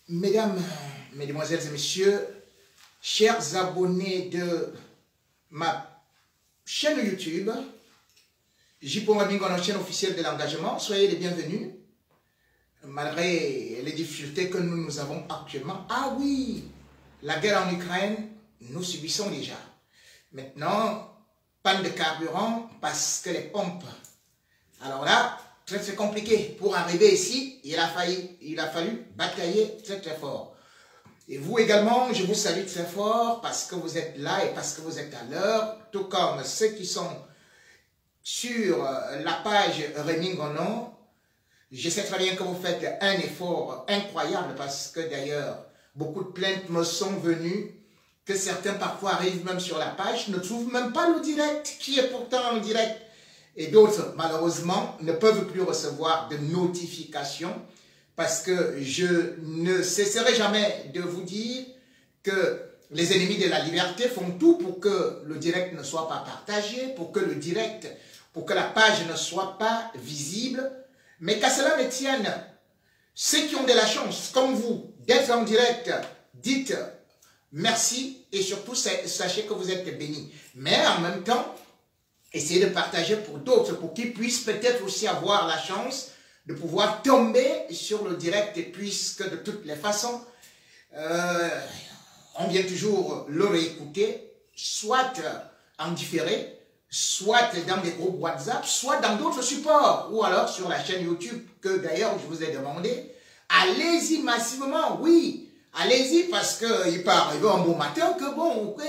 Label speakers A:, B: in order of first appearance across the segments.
A: Mesdames, Mesdemoiselles et Messieurs, chers abonnés de ma chaîne YouTube, Jipo Mabingo, notre chaîne officielle de l'engagement, soyez les bienvenus, malgré les difficultés que nous avons actuellement. Ah oui, la guerre en Ukraine, nous subissons déjà. Maintenant, panne de carburant parce que les pompes. Alors là, très compliqué. Pour arriver ici, il a fallu batailler très fort. Et vous également, je vous salue très fort parce que vous êtes là et parce que vous êtes à l'heure, tout comme ceux qui sont sur la page Rémi Ngonon. Je sais très bien que vous faites un effort incroyable parce que d'ailleurs, beaucoup de plaintes me sont venues, que certains parfois arrivent même sur la page, ne trouvent même pas le direct, qui est pourtant en direct. Et d'autres, malheureusement, ne peuvent plus recevoir de notifications parce que je ne cesserai jamais de vous dire que les ennemis de la liberté font tout pour que le direct ne soit pas partagé, pour que la page ne soit pas visible. Mais qu'à cela ne tienne, ceux qui ont de la chance, comme vous, d'être en direct, dites merci et surtout sachez que vous êtes bénis. Mais en même temps, essayez de partager pour d'autres, pour qu'ils puissent peut-être aussi avoir la chance de pouvoir tomber sur le direct, puisque de toutes les façons, on vient toujours le réécouter, soit en différé, soit dans des groupes WhatsApp, soit dans d'autres supports, ou alors sur la chaîne YouTube, que d'ailleurs je vous ai demandé. Allez-y massivement, oui, allez-y, parce qu'il peut arriver un bon matin que bon, ok,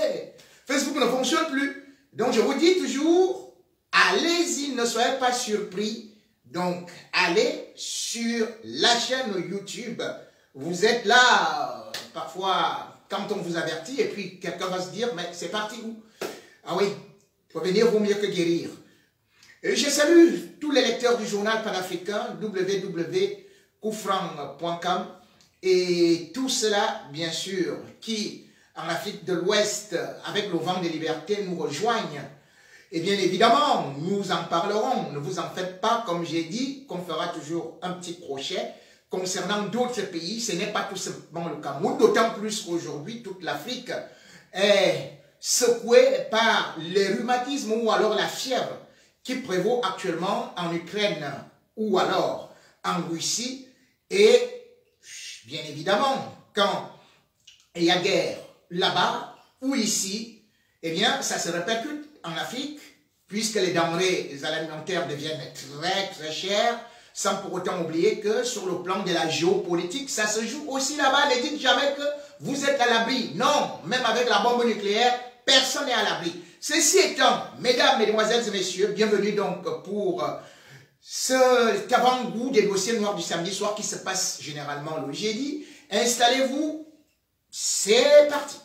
A: Facebook ne fonctionne plus. Donc je vous dis toujours, allez-y, ne soyez pas surpris. Donc allez sur la chaîne YouTube. Vous êtes là, parfois, quand on vous avertit, et puis quelqu'un va se dire, mais c'est parti où? Ah oui, prévenir vaut mieux que guérir. Et je salue tous les lecteurs du journal panafricain, www.koufran.com, et tout cela, bien sûr, qui, en Afrique de l'Ouest, avec le vent des libertés, nous rejoignent. Et bien évidemment, nous en parlerons. Ne vous en faites pas, comme j'ai dit, qu'on fera toujours un petit crochet. Concernant d'autres pays, ce n'est pas tout simplement le Cameroun, d'autant plus qu'aujourd'hui, toute l'Afrique est secouée par les rhumatismes ou alors la fièvre qui prévaut actuellement en Ukraine ou alors en Russie. Et bien évidemment, quand il y a guerre là-bas ou ici, eh bien, ça se répercute en Afrique, puisque les denrées alimentaires deviennent très chères, sans pour autant oublier que sur le plan de la géopolitique, ça se joue aussi là-bas. Ne dites jamais que vous êtes à l'abri. Non, même avec la bombe nucléaire, personne n'est à l'abri. Ceci étant, mesdames, mesdemoiselles et messieurs, bienvenue donc pour cet avant-goût des dossiers noirs du samedi soir qui se passe généralement le jeudi. Installez-vous, c'est parti.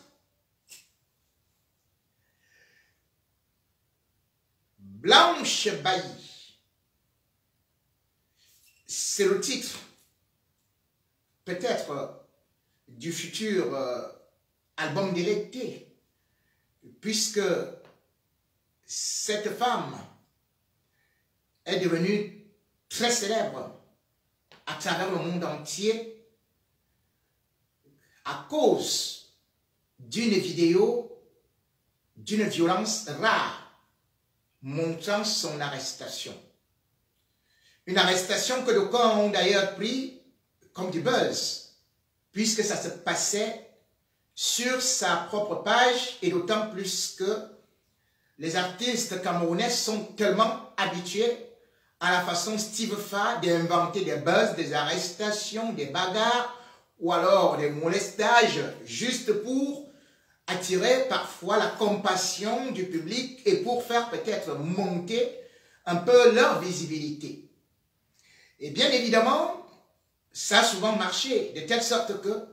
A: Blanche Bailly, c'est le titre, peut-être, du futur album de l'été, puisque cette femme est devenue très célèbre à travers le monde entier à cause d'une vidéo d'une violence rare montrant son arrestation. Une arrestation que d'aucuns ont d'ailleurs pris comme du buzz, puisque ça se passait sur sa propre page, et d'autant plus que les artistes camerounais sont tellement habitués à la façon Steve Fa d'inventer des buzz, des arrestations, des bagarres, ou alors des molestages, juste pour attirer parfois la compassion du public et pour faire peut-être monter un peu leur visibilité. Et bien évidemment, ça a souvent marché, de telle sorte que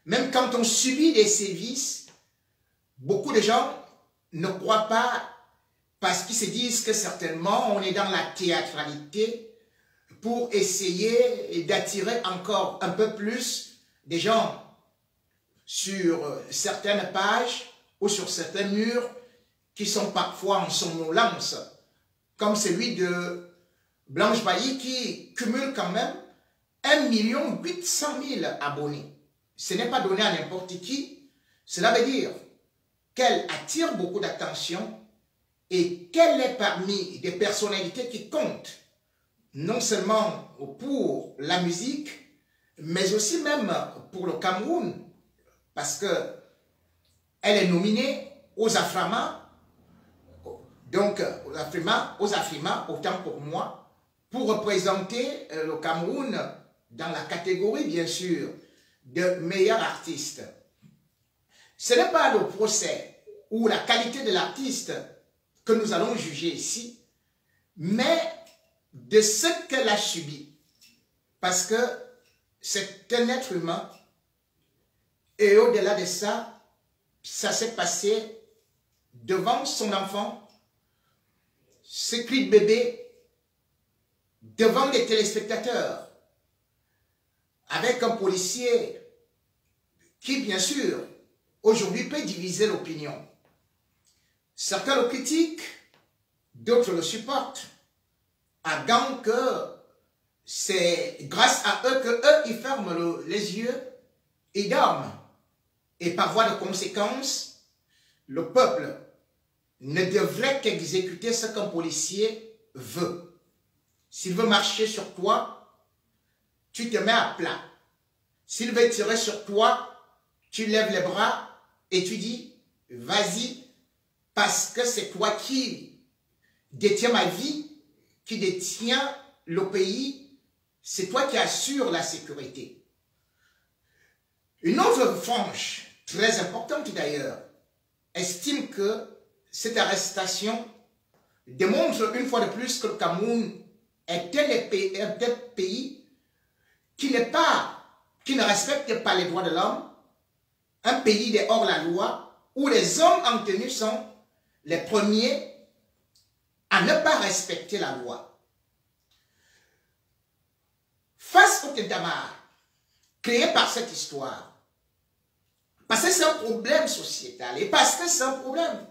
A: même quand on subit des sévices, beaucoup de gens ne croient pas parce qu'ils se disent que certainement on est dans la théâtralité pour essayer d'attirer encore un peu plus des gens sur certaines pages ou sur certains murs qui sont parfois en somnolence, comme celui de Blanche Bailly qui cumule quand même 1 800 000 abonnés. ce n'est pas donné à n'importe qui. Cela veut dire qu'elle attire beaucoup d'attention et qu'elle est parmi des personnalités qui comptent, non seulement pour la musique, mais aussi même pour le Cameroun, parce que elle est nominée aux Afrima, donc aux Afrima, autant pour moi, pour représenter le Cameroun dans la catégorie, bien sûr, de meilleur artiste. Ce n'est pas le procès ou la qualité de l'artiste que nous allons juger ici, mais de ce qu'elle a subi. Parce que c'est un être humain et au-delà de ça, ça s'est passé devant son enfant, ce cri de bébé, devant les téléspectateurs, avec un policier qui, bien sûr, aujourd'hui peut diviser l'opinion. Certains le critiquent, d'autres le supportent, arguant que c'est grâce à eux que eux, ils ferment les yeux, ils dorment. Et par voie de conséquence, le peuple ne devrait qu'exécuter ce qu'un policier veut. S'il veut marcher sur toi, tu te mets à plat. S'il veut tirer sur toi, tu lèves les bras et tu dis, vas-y, parce que c'est toi qui détiens ma vie, qui détiens le pays, c'est toi qui assures la sécurité. Une autre frange, très importante d'ailleurs, estime que cette arrestation démontre une fois de plus que le Cameroun est un pays qui ne respecte pas les droits de l'homme, un pays de hors-la-loi, où les hommes en tenue sont les premiers à ne pas respecter la loi. Face au tintamarre créé par cette histoire, parce que c'est un problème sociétal et parce que c'est un problème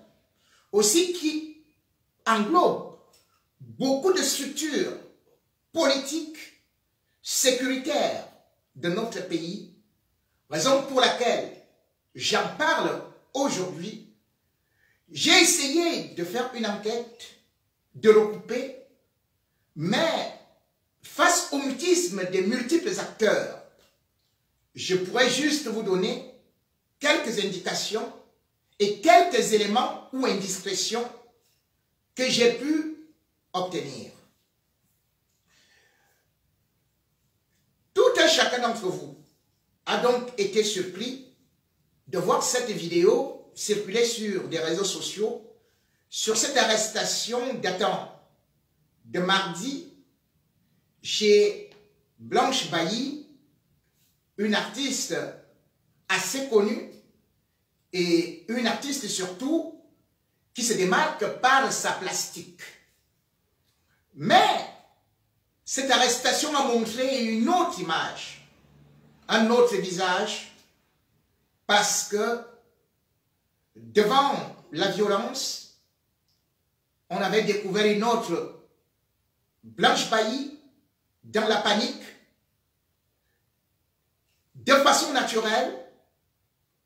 A: aussi qui englobe beaucoup de structures politiques, sécuritaires de notre pays, raison pour laquelle j'en parle aujourd'hui. J'ai essayé de faire une enquête, de recouper, mais face au mutisme des multiples acteurs, je pourrais juste vous donner quelques indications et quelques éléments ou indiscrétions que j'ai pu obtenir. Tout un chacun d'entre vous a donc été surpris de voir cette vidéo circuler sur des réseaux sociaux sur cette arrestation datant de mardi chez Blanche Bailly, une artiste assez connue et une artiste surtout qui se démarque par sa plastique. Mais cette arrestation a montré une autre image, un autre visage, parce que devant la violence, on avait découvert une autre Blanche Bailly dans la panique, de façon naturelle,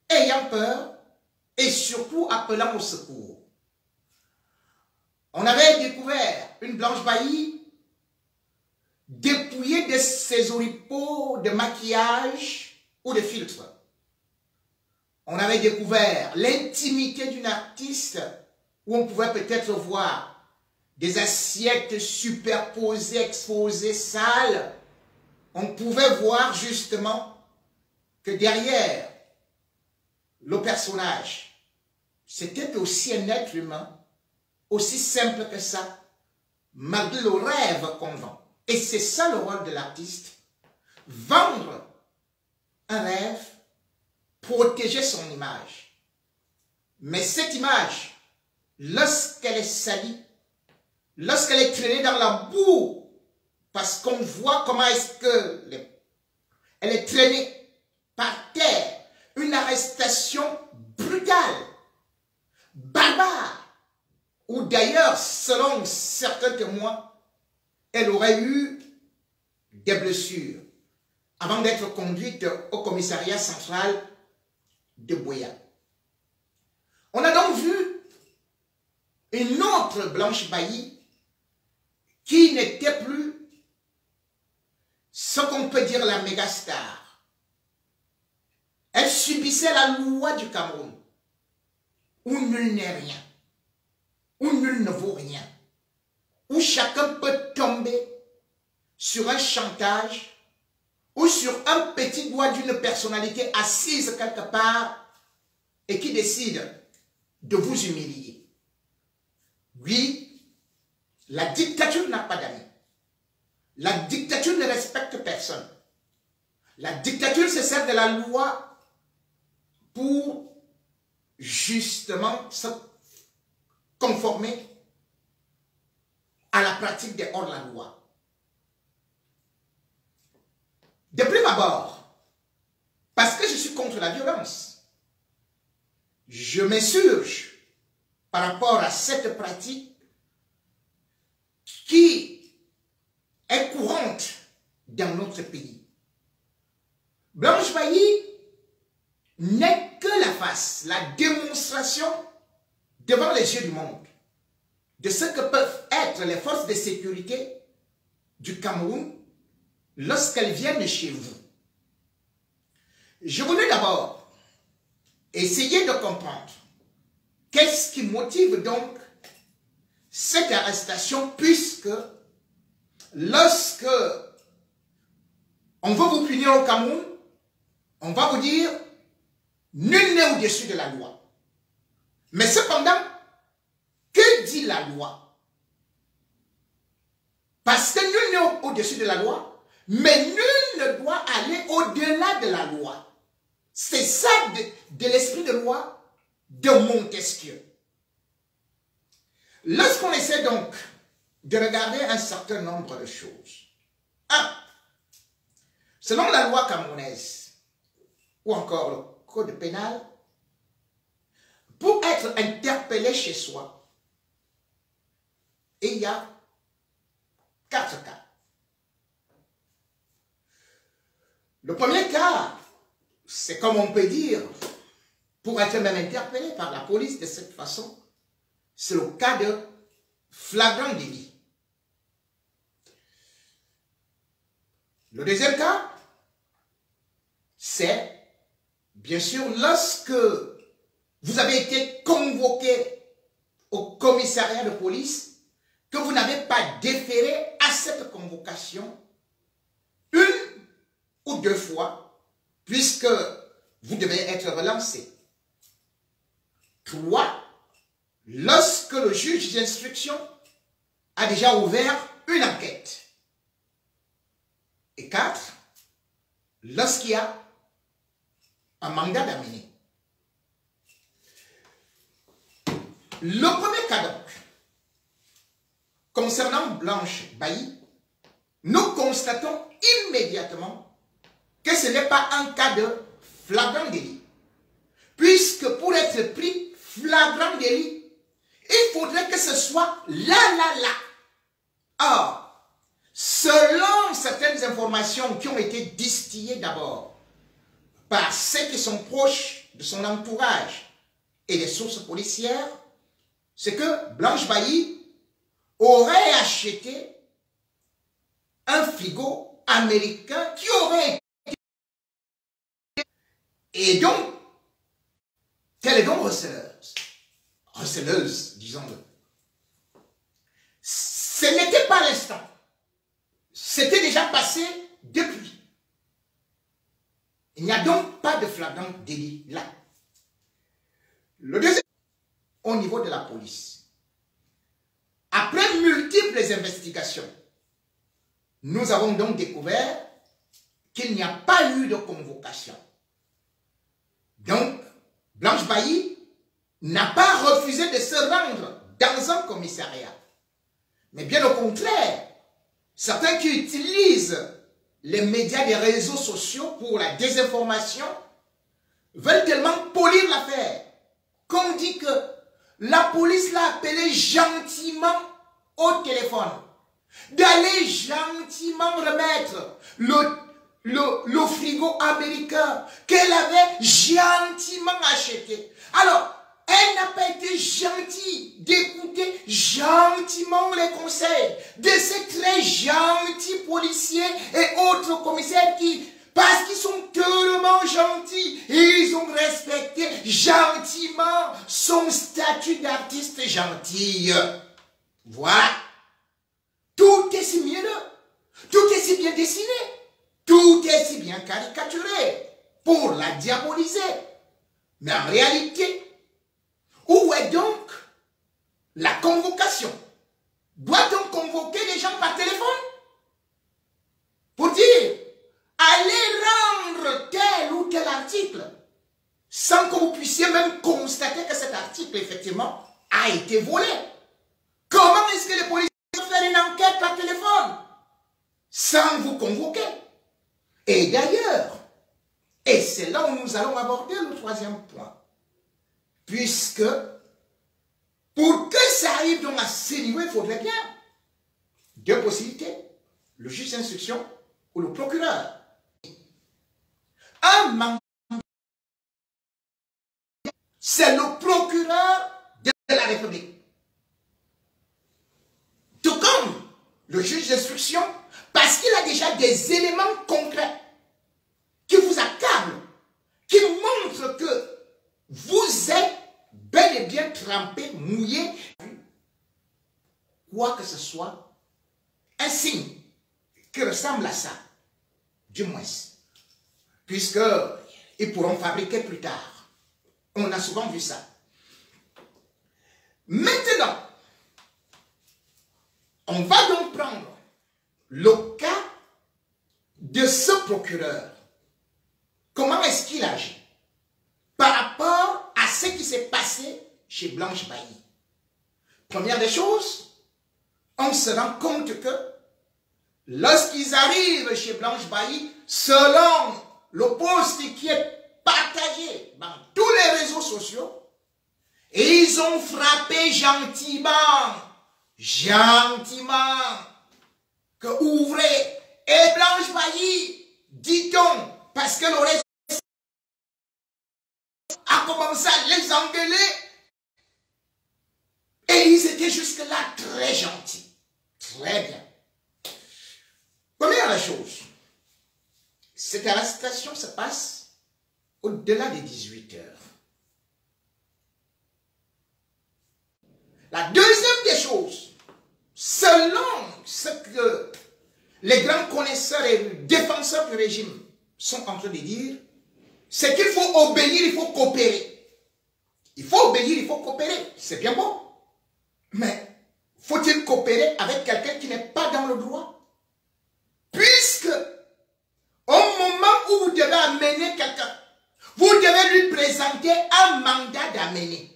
A: ayant peur et surtout appelant au secours. On avait découvert une Blanche Bailly dépouillée de ses oripeaux de maquillage ou de filtre. On avait découvert l'intimité d'une artiste où on pouvait peut-être voir des assiettes superposées, exposées, sales. On pouvait voir justement que derrière le personnage, c'était aussi un être humain, aussi simple que ça, malgré le rêve qu'on vend. Et c'est ça le rôle de l'artiste, vendre un rêve, protéger son image. Mais cette image, lorsqu'elle est salie, lorsqu'elle est traînée dans la boue, parce qu'on voit comment est-ce que elle est traînée par terre, une arrestation brutale, barbare, ou d'ailleurs, selon certains témoins, elle aurait eu des blessures. avant d'être conduite au commissariat central de Buea. On a donc vu une autre Blanche Bailly qui n'était plus ce qu'on peut dire la méga star. Elle subissait la loi du Cameroun, où nul n'est rien, où nul ne vaut rien, où chacun peut tomber sur un chantage ou sur un petit doigt d'une personnalité assise quelque part et qui décide de vous humilier. Oui, la dictature n'a pas d'amis. La dictature ne respecte personne. La dictature se sert de la loi pour justement se conformer à la pratique des hors-la-loi. De prime abord, parce que je suis contre la violence, je m'insurge par rapport à cette pratique qui est courante dans notre pays. Blanche Bailly n'est que la face, la démonstration devant les yeux du monde de ce que peuvent être les forces de sécurité du Cameroun lorsqu'elles viennent chez vous. Je voulais d'abord essayer de comprendre qu'est-ce qui motive donc cette arrestation, puisque lorsque on veut vous punir au Cameroun, on va vous dire nul n'est au-dessus de la loi. Mais cependant, que dit la loi? Parce que nul n'est au-dessus de la loi, mais nul ne doit aller au-delà de la loi. C'est ça de l'esprit de loi de Montesquieu. Lorsqu'on essaie donc de regarder un certain nombre de choses, 1. Selon la loi camerounaise, ou encore le code pénal, pour être interpellé chez soi, il y a 4 cas. Le premier cas, c'est comme on peut dire, pour être même interpellé par la police de cette façon, c'est le cas de flagrant délit. Le deuxième cas, c'est bien sûr lorsque vous avez été convoqué au commissariat de police, que vous n'avez pas déféré à cette convocation 1 ou 2 fois, puisque vous devez être relancé. 3, lorsque le juge d'instruction a déjà ouvert une enquête. Et 4, lorsqu'il y a un mandat d'amener. Le premier cas donc, concernant Blanche Bailly, nous constatons immédiatement que ce n'est pas un cas de flagrant délit. Puisque pour être pris flagrant délit, il faudrait que ce soit là. Or, selon certaines informations qui ont été distillées d'abord par ceux qui sont proches de son entourage et des sources policières, c'est que Blanche Bailly aurait acheté un frigo américain qui aurait été... Et donc, qu'elle est donc receleuse, disons-le. Ce n'était pas l'instant. C'était déjà passé depuis. Il n'y a donc pas de flagrant délit là. Le deuxième, au niveau de la police. Après multiples investigations, nous avons donc découvert qu'il n'y a pas eu de convocation. Donc, Blanche Bailly n'a pas refusé de se rendre dans un commissariat. Mais bien au contraire, certains qui utilisent les médias des réseaux sociaux pour la désinformation veulent tellement polir l'affaire qu'on dit que la police l'a appelé gentiment au téléphone, d'aller gentiment remettre le frigo américain qu'elle avait gentiment acheté. Alors, elle n'a pas été gentille d'écouter gentiment les conseils de ces très gentils policiers et autres commissaires qui, parce qu'ils sont tellement gentils, ils ont respecté gentiment son statut d'artiste gentil. Voilà. Tout est si mielleux, tout est si bien dessiné, tout est si bien caricaturé pour la diaboliser. Mais en réalité, où est donc la convocation? Doit-on convoquer les gens par téléphone pour dire allez rendre tel ou tel article sans que vous puissiez même constater que cet article effectivement a été volé? Comment est-ce que les policiers peuvent faire une enquête par téléphone sans vous convoquer? Et d'ailleurs, et c'est là où nous allons aborder le troisième point, puisque pour que ça arrive donc à ce niveau, il faudrait bien deux possibilités, le juge d'instruction ou le procureur. Un mandat, c'est le procureur de la République. Tout comme le juge d'instruction, parce qu'il a déjà des éléments concrets qui vous accablent, qui montrent que vous êtes bel et bien trempé, mouillé, quoi que ce soit, un signe qui ressemble à ça, du moins, puisqu'ils pourront fabriquer plus tard. On a souvent vu ça. Maintenant, on va donc prendre le cas de ce procureur. Comment est-ce qu'il agit par rapport à ce qui s'est passé chez Blanche Bailly? Première des choses, on se rend compte que lorsqu'ils arrivent chez Blanche Bailly, selon le poste qui est partagé dans tous les réseaux sociaux, ils ont frappé gentiment, que ouvrez, et Blanche Bailly, dit-on, parce que l'oreille a commencé à les engueuler, et ils étaient jusque-là très gentils. Très bien. Première chose, cette arrestation se passe au-delà des 18 heures. La deuxième des choses, selon ce que les grands connaisseurs et défenseurs du régime sont en train de dire, c'est qu'il faut obéir, il faut coopérer. Il faut obéir, il faut coopérer. C'est bien beau. Mais faut-il coopérer avec quelqu'un qui n'est pas dans le droit? Puisque au moment où vous devez amener quelqu'un, vous devez lui présenter un mandat d'amener.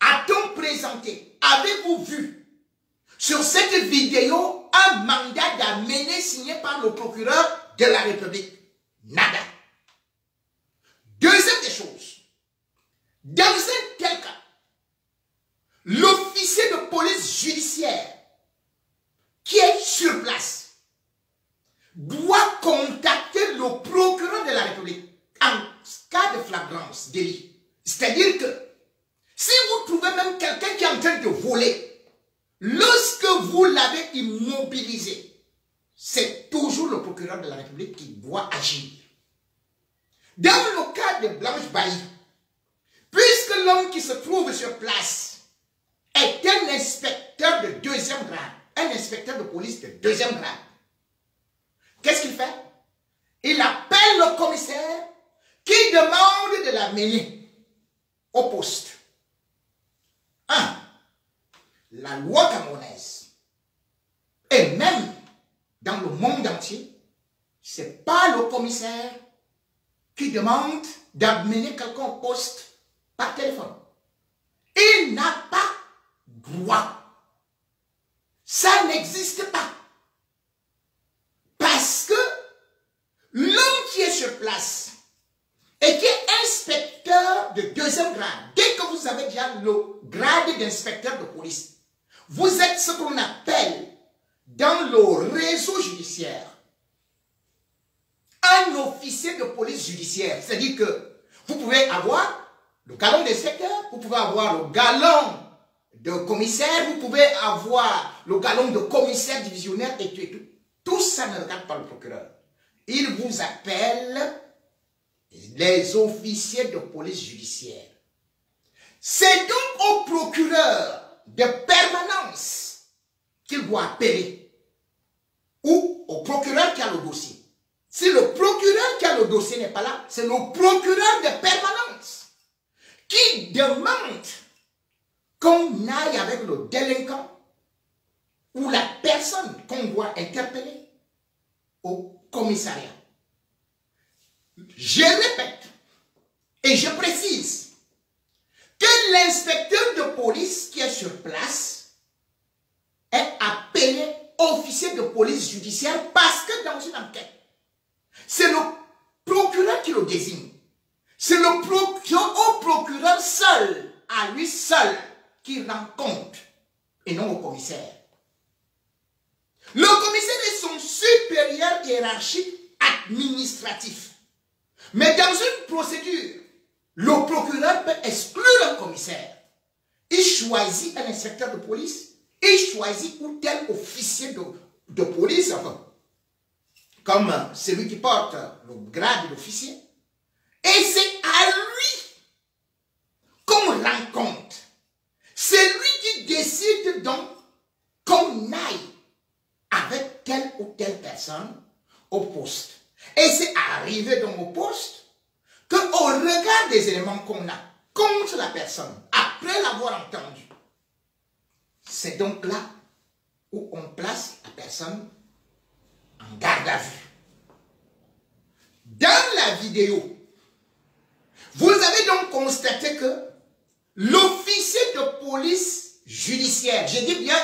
A: A-t-on présenté, avez-vous vu sur cette vidéo un mandat d'amener signé par le procureur de la République? Nada. Deuxième des choses, dans un tel cas, l'officier de police judiciaire qui est sur place doit contacter le procureur de la République en cas de flagrance délit. C'est-à-dire que si vous trouvez même quelqu'un qui est en train de voler, lorsque vous l'avez immobilisé, c'est toujours le procureur de la République qui doit agir. Dans le cas de Blanche Bailly, puisque l'homme qui se trouve sur place est un inspecteur de deuxième grade, un inspecteur de police de deuxième grade, qu'est-ce qu'il fait? Il appelle le commissaire qui demande de l'amener au poste. 1. La loi camerounaise, et même dans le monde entier, ce n'est pas le commissaire qui demande d'amener quelqu'un au poste par téléphone. Il n'a pas droit. Ça n'existe pas. Parce que l'homme qui est sur place et qui est inspecteur de deuxième grade, dès que vous avez déjà le grade d'inspecteur de police, vous êtes ce qu'on appelle dans le réseau judiciaire officiers de police judiciaire. C'est-à-dire que vous pouvez avoir le galon d'inspecteur, vous pouvez avoir le galon de commissaire, vous pouvez avoir le galon de commissaire divisionnaire et tout et tout. Tout ça ne regarde pas le procureur. Il vous appelle les officiers de police judiciaire. C'est donc au procureur de permanence qu'il doit appeler ou au procureur qui a le dossier. Si le procureur qui a le dossier n'est pas là, c'est le procureur de permanence qui demande qu'on aille avec le délinquant ou la personne qu'on doit interpeller au commissariat. Je répète et je précise que l'inspecteur de police qui est sur place est appelé officier de police judiciaire parce que dans une enquête, c'est le procureur qui le désigne. C'est le procureur seul, à lui seul, qui rend compte et non au commissaire. Le commissaire est son supérieur hiérarchique administratif. Mais dans une procédure, le procureur peut exclure un commissaire. Il choisit un inspecteur de police, il choisit ou tel officier de police, enfin, comme celui qui porte le grade d'officier. Et c'est à lui qu'on rend compte. C'est lui qui décide donc qu'on aille avec telle ou telle personne au poste. Et c'est arrivé donc au poste qu'au regard des éléments qu'on a contre la personne, après l'avoir entendu, c'est donc là où on place la personne en garde à vue. Dans la vidéo, vous avez donc constaté que l'officier de police judiciaire, je dis bien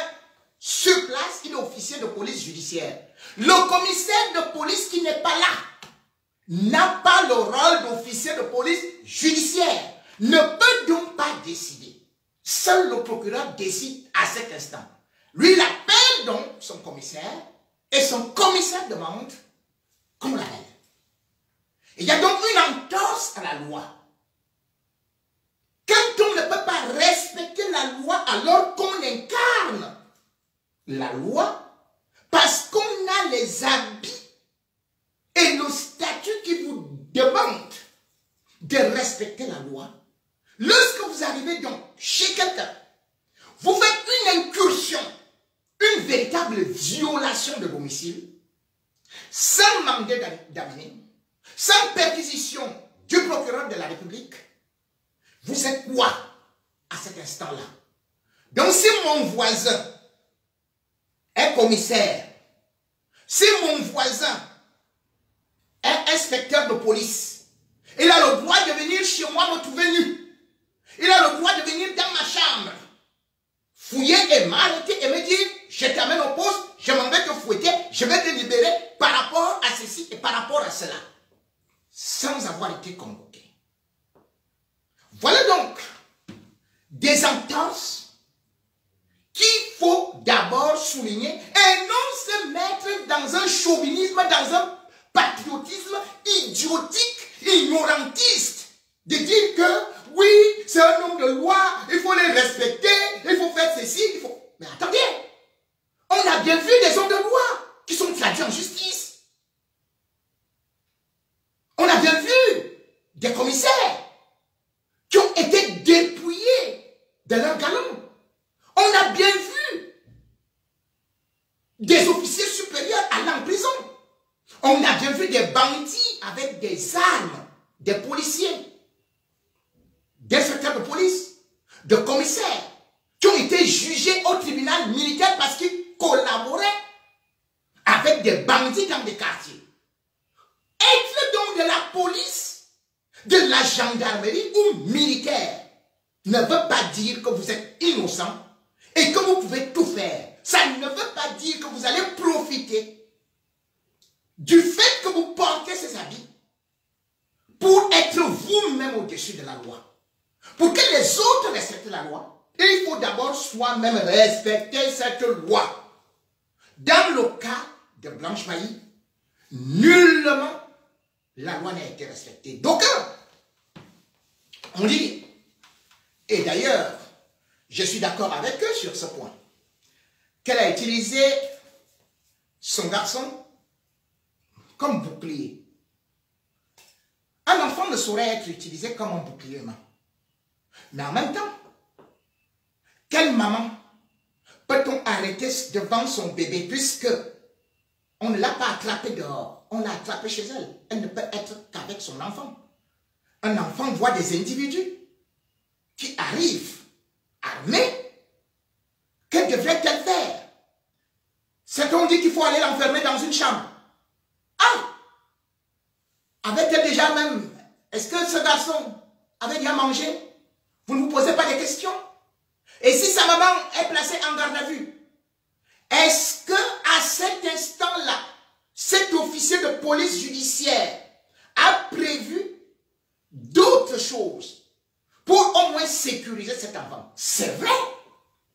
A: sur place, il est officier de police judiciaire. Le commissaire de police qui n'est pas là n'a pas le rôle d'officier de police judiciaire, ne peut donc pas décider. Seul le procureur décide à cet instant. Lui, il appelle donc son commissaire et son commissaire demande qu'on l'appelle. Il y a donc une entorse à la loi. Quand on ne peut pas respecter la loi alors qu'on incarne la loi, parce qu'on a les habits et le statut qui vous demande de respecter la loi, lorsque vous arrivez donc chez quelqu'un, vous faites une incursion, une véritable violation de domicile, sans mandat d'amener, sans perquisition du procureur de la République, vous êtes quoi à cet instant-là? Donc si mon voisin est commissaire, si mon voisin est inspecteur de police, il a le droit de venir chez moi me trouver nu. Il a le droit de venir dans ma chambre, fouiller et m'arrêter et me dire, je t'amène au poste, je m'en vais te fouetter, je vais te libérer par rapport à ceci et par rapport à cela, sans avoir été convoqué. Voilà donc des entorses qu'il faut d'abord souligner et non se mettre dans un chauvinisme, dans un patriotisme idiotique, ignorantiste, de dire que oui, c'est un homme de loi, il faut les respecter, il faut faire ceci, il faut... Mais attendez, on a bien vu des hommes de loi qui sont traduits en justice. On a bien vu des commissaires qui ont été dépouillés de leur galon. On a bien vu des officiers supérieurs allant en prison. On a bien vu des bandits avec des armes, des policiers, des inspecteurs de police, de commissaires, qui ont été jugés au tribunal militaire parce qu'ils collaboraient avec des bandits dans des quartiers. Être donc de la police, de la gendarmerie ou militaire ne veut pas dire que vous êtes innocent et que vous pouvez tout faire. Ça ne veut pas dire que vous allez profiter du fait que vous portez ces habits pour être vous-même au-dessus de la loi. Pour que les autres respectent la loi, il faut d'abord soi-même respecter cette loi. Dans le cas de Blanche Mailly, nullement la loi n'a été respectée. D'aucuns, on dit, et d'ailleurs, je suis d'accord avec eux sur ce point, qu'elle a utilisé son garçon comme bouclier. Un enfant ne saurait être utilisé comme un bouclier humain. Mais en même temps, quelle maman peut-on arrêter devant son bébé puisque on ne l'a pas attrapé dehors, on l'a attrapé chez elle. Elle ne peut être qu'avec son enfant. Un enfant voit des individus qui arrivent armés. Que devrait-elle faire? Certains dit qu'il faut aller l'enfermer dans une chambre. Ah! Avait-elle déjà même... Est-ce que ce garçon avait déjà mangé? Vous ne vous posez pas des questions? Et si sa maman est placée en garde à vue, est-ce que à cet instant-là, cet officier de police judiciaire a prévu d'autres choses pour au moins sécuriser cet enfant? C'est vrai,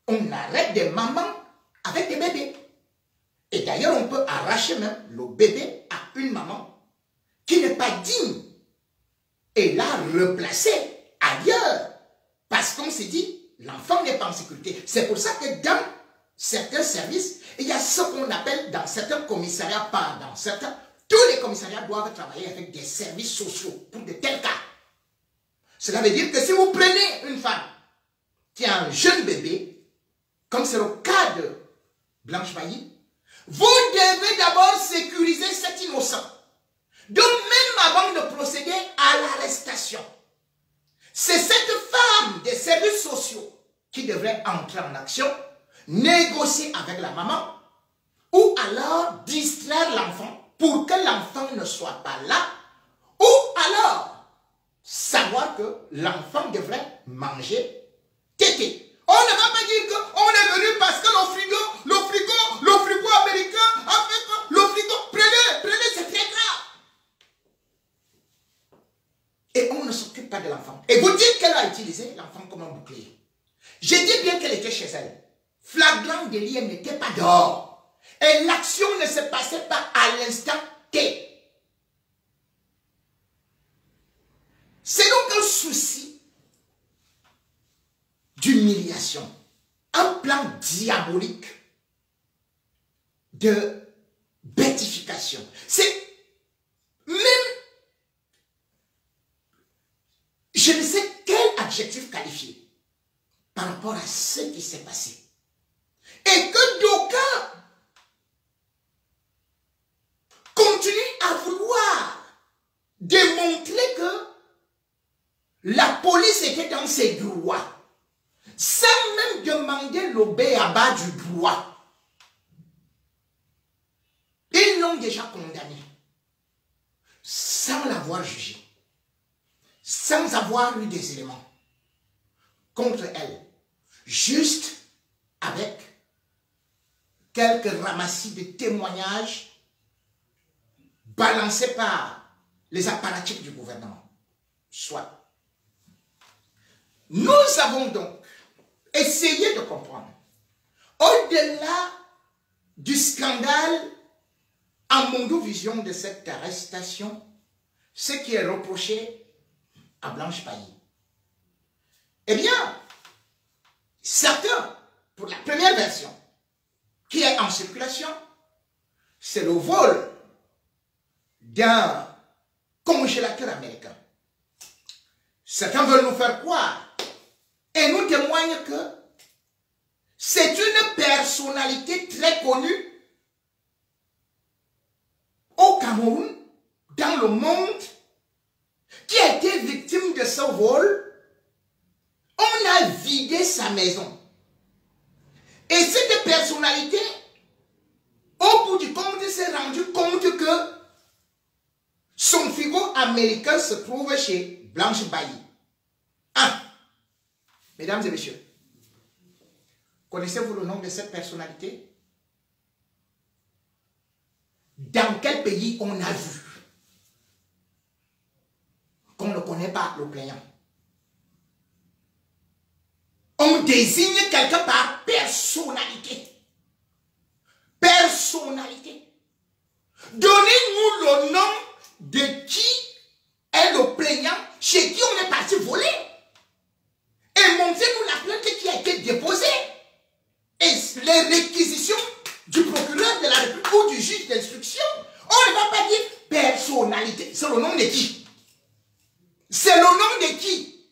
A: on arrête des mamans avec des bébés. Et d'ailleurs, on peut arracher même le bébé à une maman qui n'est pas digne et la replacer ailleurs. Parce qu'on s'est dit, l'enfant n'est pas en sécurité. C'est pour ça que dans certains services, il y a ce qu'on appelle dans certains commissariats, pas dans certains, tous les commissariats doivent travailler avec des services sociaux pour de tels cas. Cela veut dire que si vous prenez une femme qui a un jeune bébé, comme c'est le cas de Blanche Bailly, vous devez d'abord sécuriser cet innocent. Donc même avant de procéder à l'arrestation, c'est cette femme des services sociaux qui devrait entrer en action, négocier avec la maman, ou alors distraire l'enfant pour que l'enfant ne soit pas là, ou alors savoir que l'enfant devrait manger tété. On ne va pas dire qu'on est venu parce que le frigo américain a fait que le frigo, prenez, c'est très grave. Et on ne s'occupe pas de l'enfant. Et vous dites qu'elle a utilisé l'enfant comme un bouclier. J'ai dit bien qu'elle était chez elle. Flagrant délit, elle n'était pas dehors. Et l'action ne se passait pas à l'instant T. C'est donc un souci d'humiliation. Un plan diabolique de bêtification. C'est même... Je ne sais quel adjectif qualifier par rapport à ce qui s'est passé. Et que d'aucuns continuent à vouloir démontrer que la police était dans ses droits, sans même demander le b.a.-ba du droit. Ils l'ont déjà condamné, sans l'avoir jugé, sans avoir eu des éléments contre elle, juste avec quelques ramassis de témoignages balancés par les apparatchiks du gouvernement. Soit. Nous avons donc essayé de comprendre, au-delà du scandale en mondovision de cette arrestation, ce qui est reproché à Blanche Bailly. Eh bien, certains, pour la première version, qui est en circulation, c'est le vol d'un congélateur américain. Certains veulent nous faire croire et nous témoignent que c'est une personnalité très connue au Cameroun, dans le monde, qui a été victime de ce vol. On a vidé sa maison. Et cette personnalité, au bout du compte, s'est rendu compte que son frigo américain se trouve chez Blanche Bailly. Ah, mesdames et messieurs, connaissez-vous le nom de cette personnalité? Dans quel pays on a vu qu'on ne connaît pas le plaignant? On désigne quelqu'un par personnalité. Personnalité. Donnez-nous le nom de qui personnalité. C'est le nom de qui? C'est le nom de qui?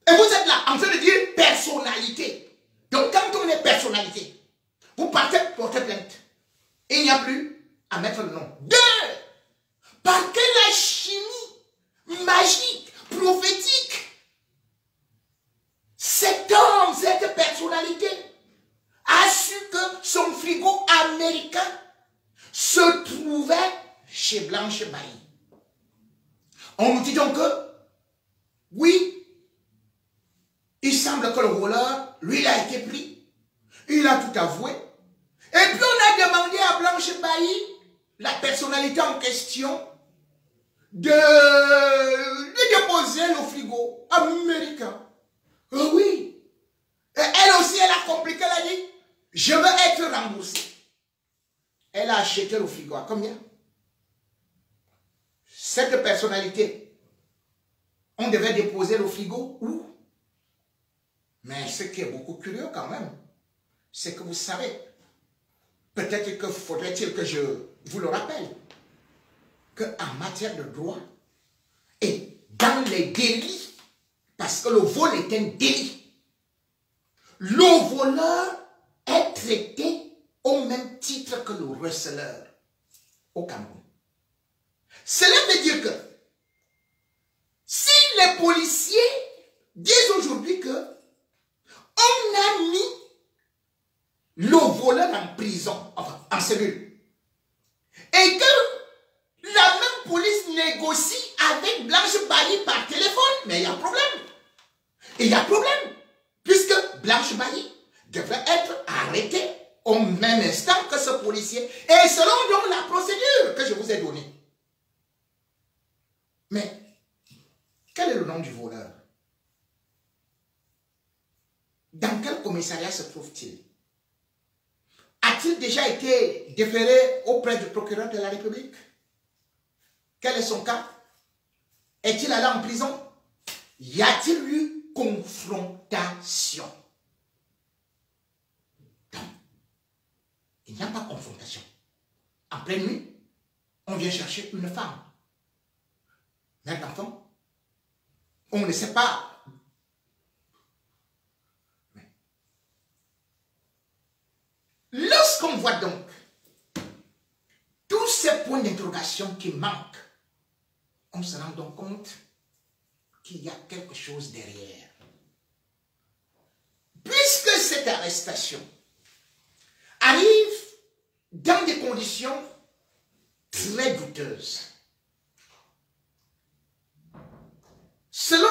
A: Et vous êtes là en train de dire personnalité. Donc quand on est personnalité, vous partez porter plainte. Et il n'y a plus à mettre le nom. Deux, parce que la chimie magique, prophétique, cet homme, cette personnalité, a su que son frigo américain se trouvait chez Blanche Bailly. On nous dit donc que, oui, il semble que le voleur, lui, il a été pris. Il a tout avoué. Et puis on a demandé à Blanche Bailly, la personnalité en question, de déposer le frigo américain. Oui. Et elle aussi, elle a compliqué, elle a dit, je veux être remboursée. Elle a acheté le frigo à combien? Cette personnalité, on devait déposer le frigo où? Mais ce qui est beaucoup curieux quand même, c'est que vous savez, peut-être que faudrait-il que je vous le rappelle, qu'en matière de droit et dans les délits, parce que le vol est un délit, le voleur est traité au même titre que le receleur au Cameroun. Cela veut dire que si les policiers disent aujourd'hui que on a mis le voleur en prison, enfin en cellule, et que la même police négocie avec Blanche Bailly par téléphone, mais il y a problème. Il y a problème, puisque Blanche Bailly devrait être arrêtée au même instant que ce policier, et selon donc la procédure que je vous ai donnée. Mais quel est le nom du voleur? Dans quel commissariat se trouve-t-il? A-t-il déjà été déféré auprès du procureur de la République? Quel est son cas? Est-il allé en prison? Y a-t-il eu confrontation? Donc, il n'y a pas de confrontation. En pleine nuit, on vient chercher une femme. Mère d'enfant, on ne sait pas. Lorsqu'on voit donc tous ces points d'interrogation qui manquent, on se rend donc compte qu'il y a quelque chose derrière. Puisque cette arrestation arrive dans des conditions très douteuses, selon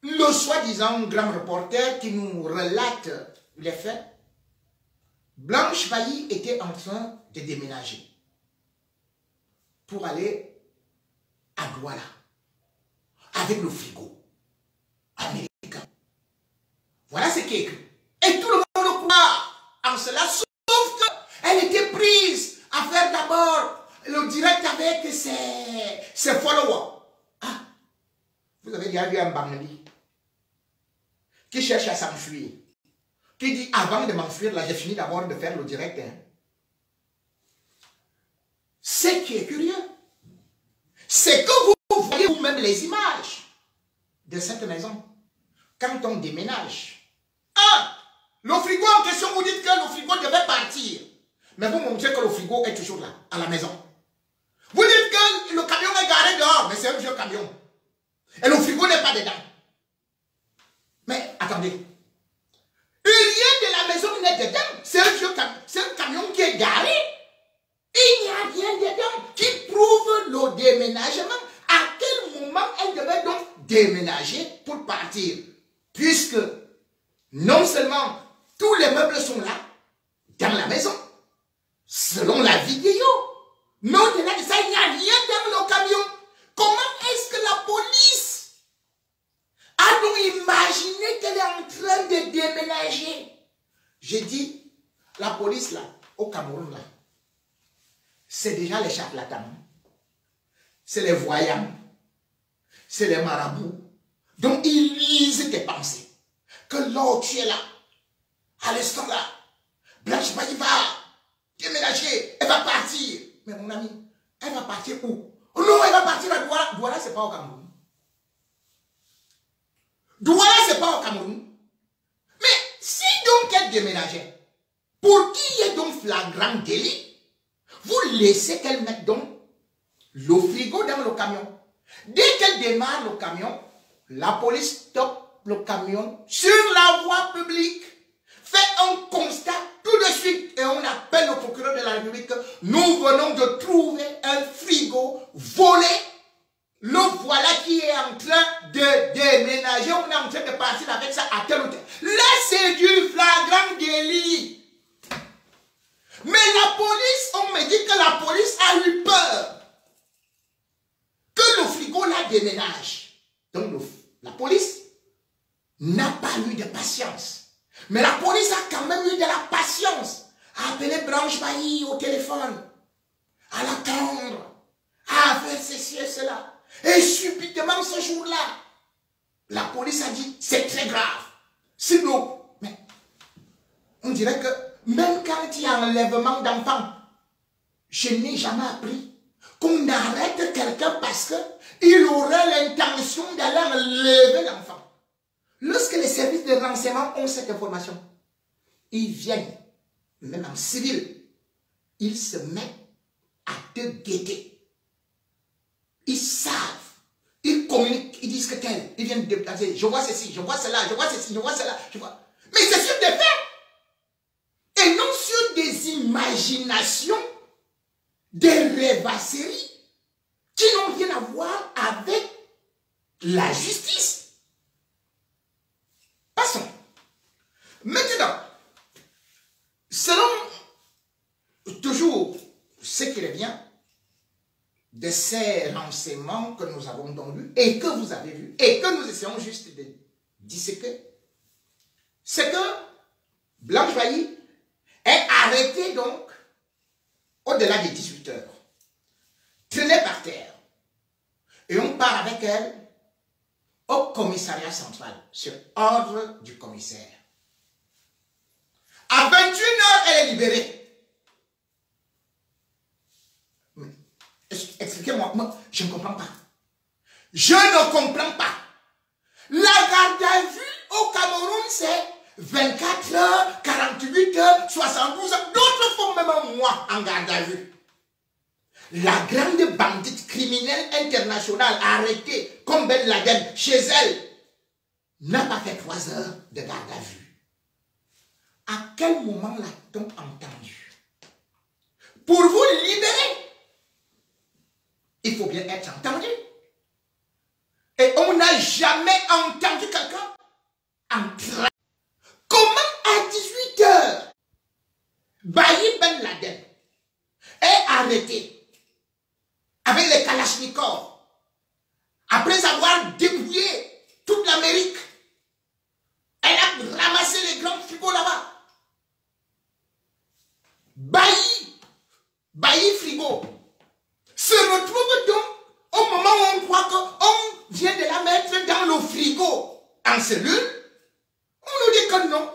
A: le soi-disant grand reporter qui nous relate les faits, Blanche Bailly était en train de déménager pour aller à Douala avec le frigo américain. Voilà ce qui est écrit. Et tout le monde croit en cela, sauf qu'elle était prise à faire d'abord le direct avec ses followers. Ah, vous avez déjà vu un Bangli qui cherche à s'enfuir, qui dit avant de m'enfuir, là j'ai fini d'abord de faire le direct. Hein. Ce qui est curieux, c'est que vous voyez vous-même les images de cette maison quand on déménage. Ah, le frigo en question, vous dites que le frigo devait partir, mais vous montrez que le frigo est toujours là, à la maison. Vous dites que le camion est garé dehors, mais c'est un vieux camion. Et le frigo n'est pas dedans. Mais attendez, rien de la maison n'est dedans. C'est un vieux camion, c'est un camion qui est garé. Il n'y a rien dedans qui prouve le déménagement. À quel moment elle devait donc déménager pour partir? Puisque non seulement tous les meubles sont là, dans la maison, selon la vidéo, mais au-delà de ça, il n'y a rien dans le camion. Comment est-ce que la police a donc imaginé qu'elle est en train de déménager? J'ai dit, la police là, au Cameroun là, c'est déjà les charlatans, c'est les voyants, c'est les marabouts. Donc ils lisent tes pensées. Que là tu es là, à l'instant là, Blanche Bailly va déménager, elle va partir. Mais mon ami, elle va partir où? Non, elle va partir à Douala. Douala, c'est pas au Cameroun. Douala, c'est pas au Cameroun. Mais si donc elle déménageait, pour qu'il y ait donc flagrant délit, vous laissez qu'elle mette donc le frigo dans le camion. Dès qu'elle démarre le camion, la police stoppe le camion sur la voie publique, fait un constat tout de suite et on appelle le procureur de la République. Nous venons de trouver un frigo volé. Le voilà qui est en train de déménager. On est en train de partir avec ça à tel ou tel. Là, c'est du flagrant délit. Mais la police, on me dit que la police a eu peur que le frigo la déménage. Donc la police n'a pas eu de patience. Mais la police a quand même eu de la patience à appeler Blanche Bailly au téléphone, à l'attendre, à faire ceci et cela. Et subitement ce jour-là, la police a dit c'est très grave. Sinon, mais on dirait que même quand il y a enlèvement d'enfants, je n'ai jamais appris qu'on arrête quelqu'un parce qu'il aurait l'intention d'aller enlever l'enfant. Lorsque les services de renseignement ont cette information, ils viennent, même en civil, ils se mettent à te guetter. Ils savent, ils communiquent, ils disent que tel, ils viennent déplacer, je vois ceci, je vois cela, je vois ceci, je vois cela, je vois. Mais c'est sur des faits. Et non sur des imaginations, des rêvasseries qui n'ont rien à voir avec la justice. Passons. Maintenant, selon toujours ce qui revient de ces renseignements que nous avons donc lus et que vous avez vus et que nous essayons juste de disséquer, c'est que Blanche Bailly est arrêtée donc au-delà des 18 heures, traînée par terre, et on part avec elle au commissariat central sur ordre du commissaire. À 21 heures, elle est libérée. Expliquez-moi, moi, je ne comprends pas. Je ne comprends pas. La garde à vue au Cameroun, c'est 24 heures, 48 heures, 72 heures. D'autres font même un mois en garde à vue. La grande bandite criminelle internationale arrêtée comme Ben Laden chez elle n'a pas fait 3 heures de garde à vue. À quel moment l'a-t-on entendu? Pour vous libérer, il faut bien être entendu. Et on n'a jamais entendu quelqu'un en train. Comment à 18 heures, Bailly Ben Laden est arrêté avec les Kalachnikovs après avoir dépouillé toute l'Amérique? Elle a ramassé les grands frigos là-bas. Bailly frigo se retrouve donc au moment où on croit qu'on vient de la mettre dans le frigo en cellule. On nous dit que non.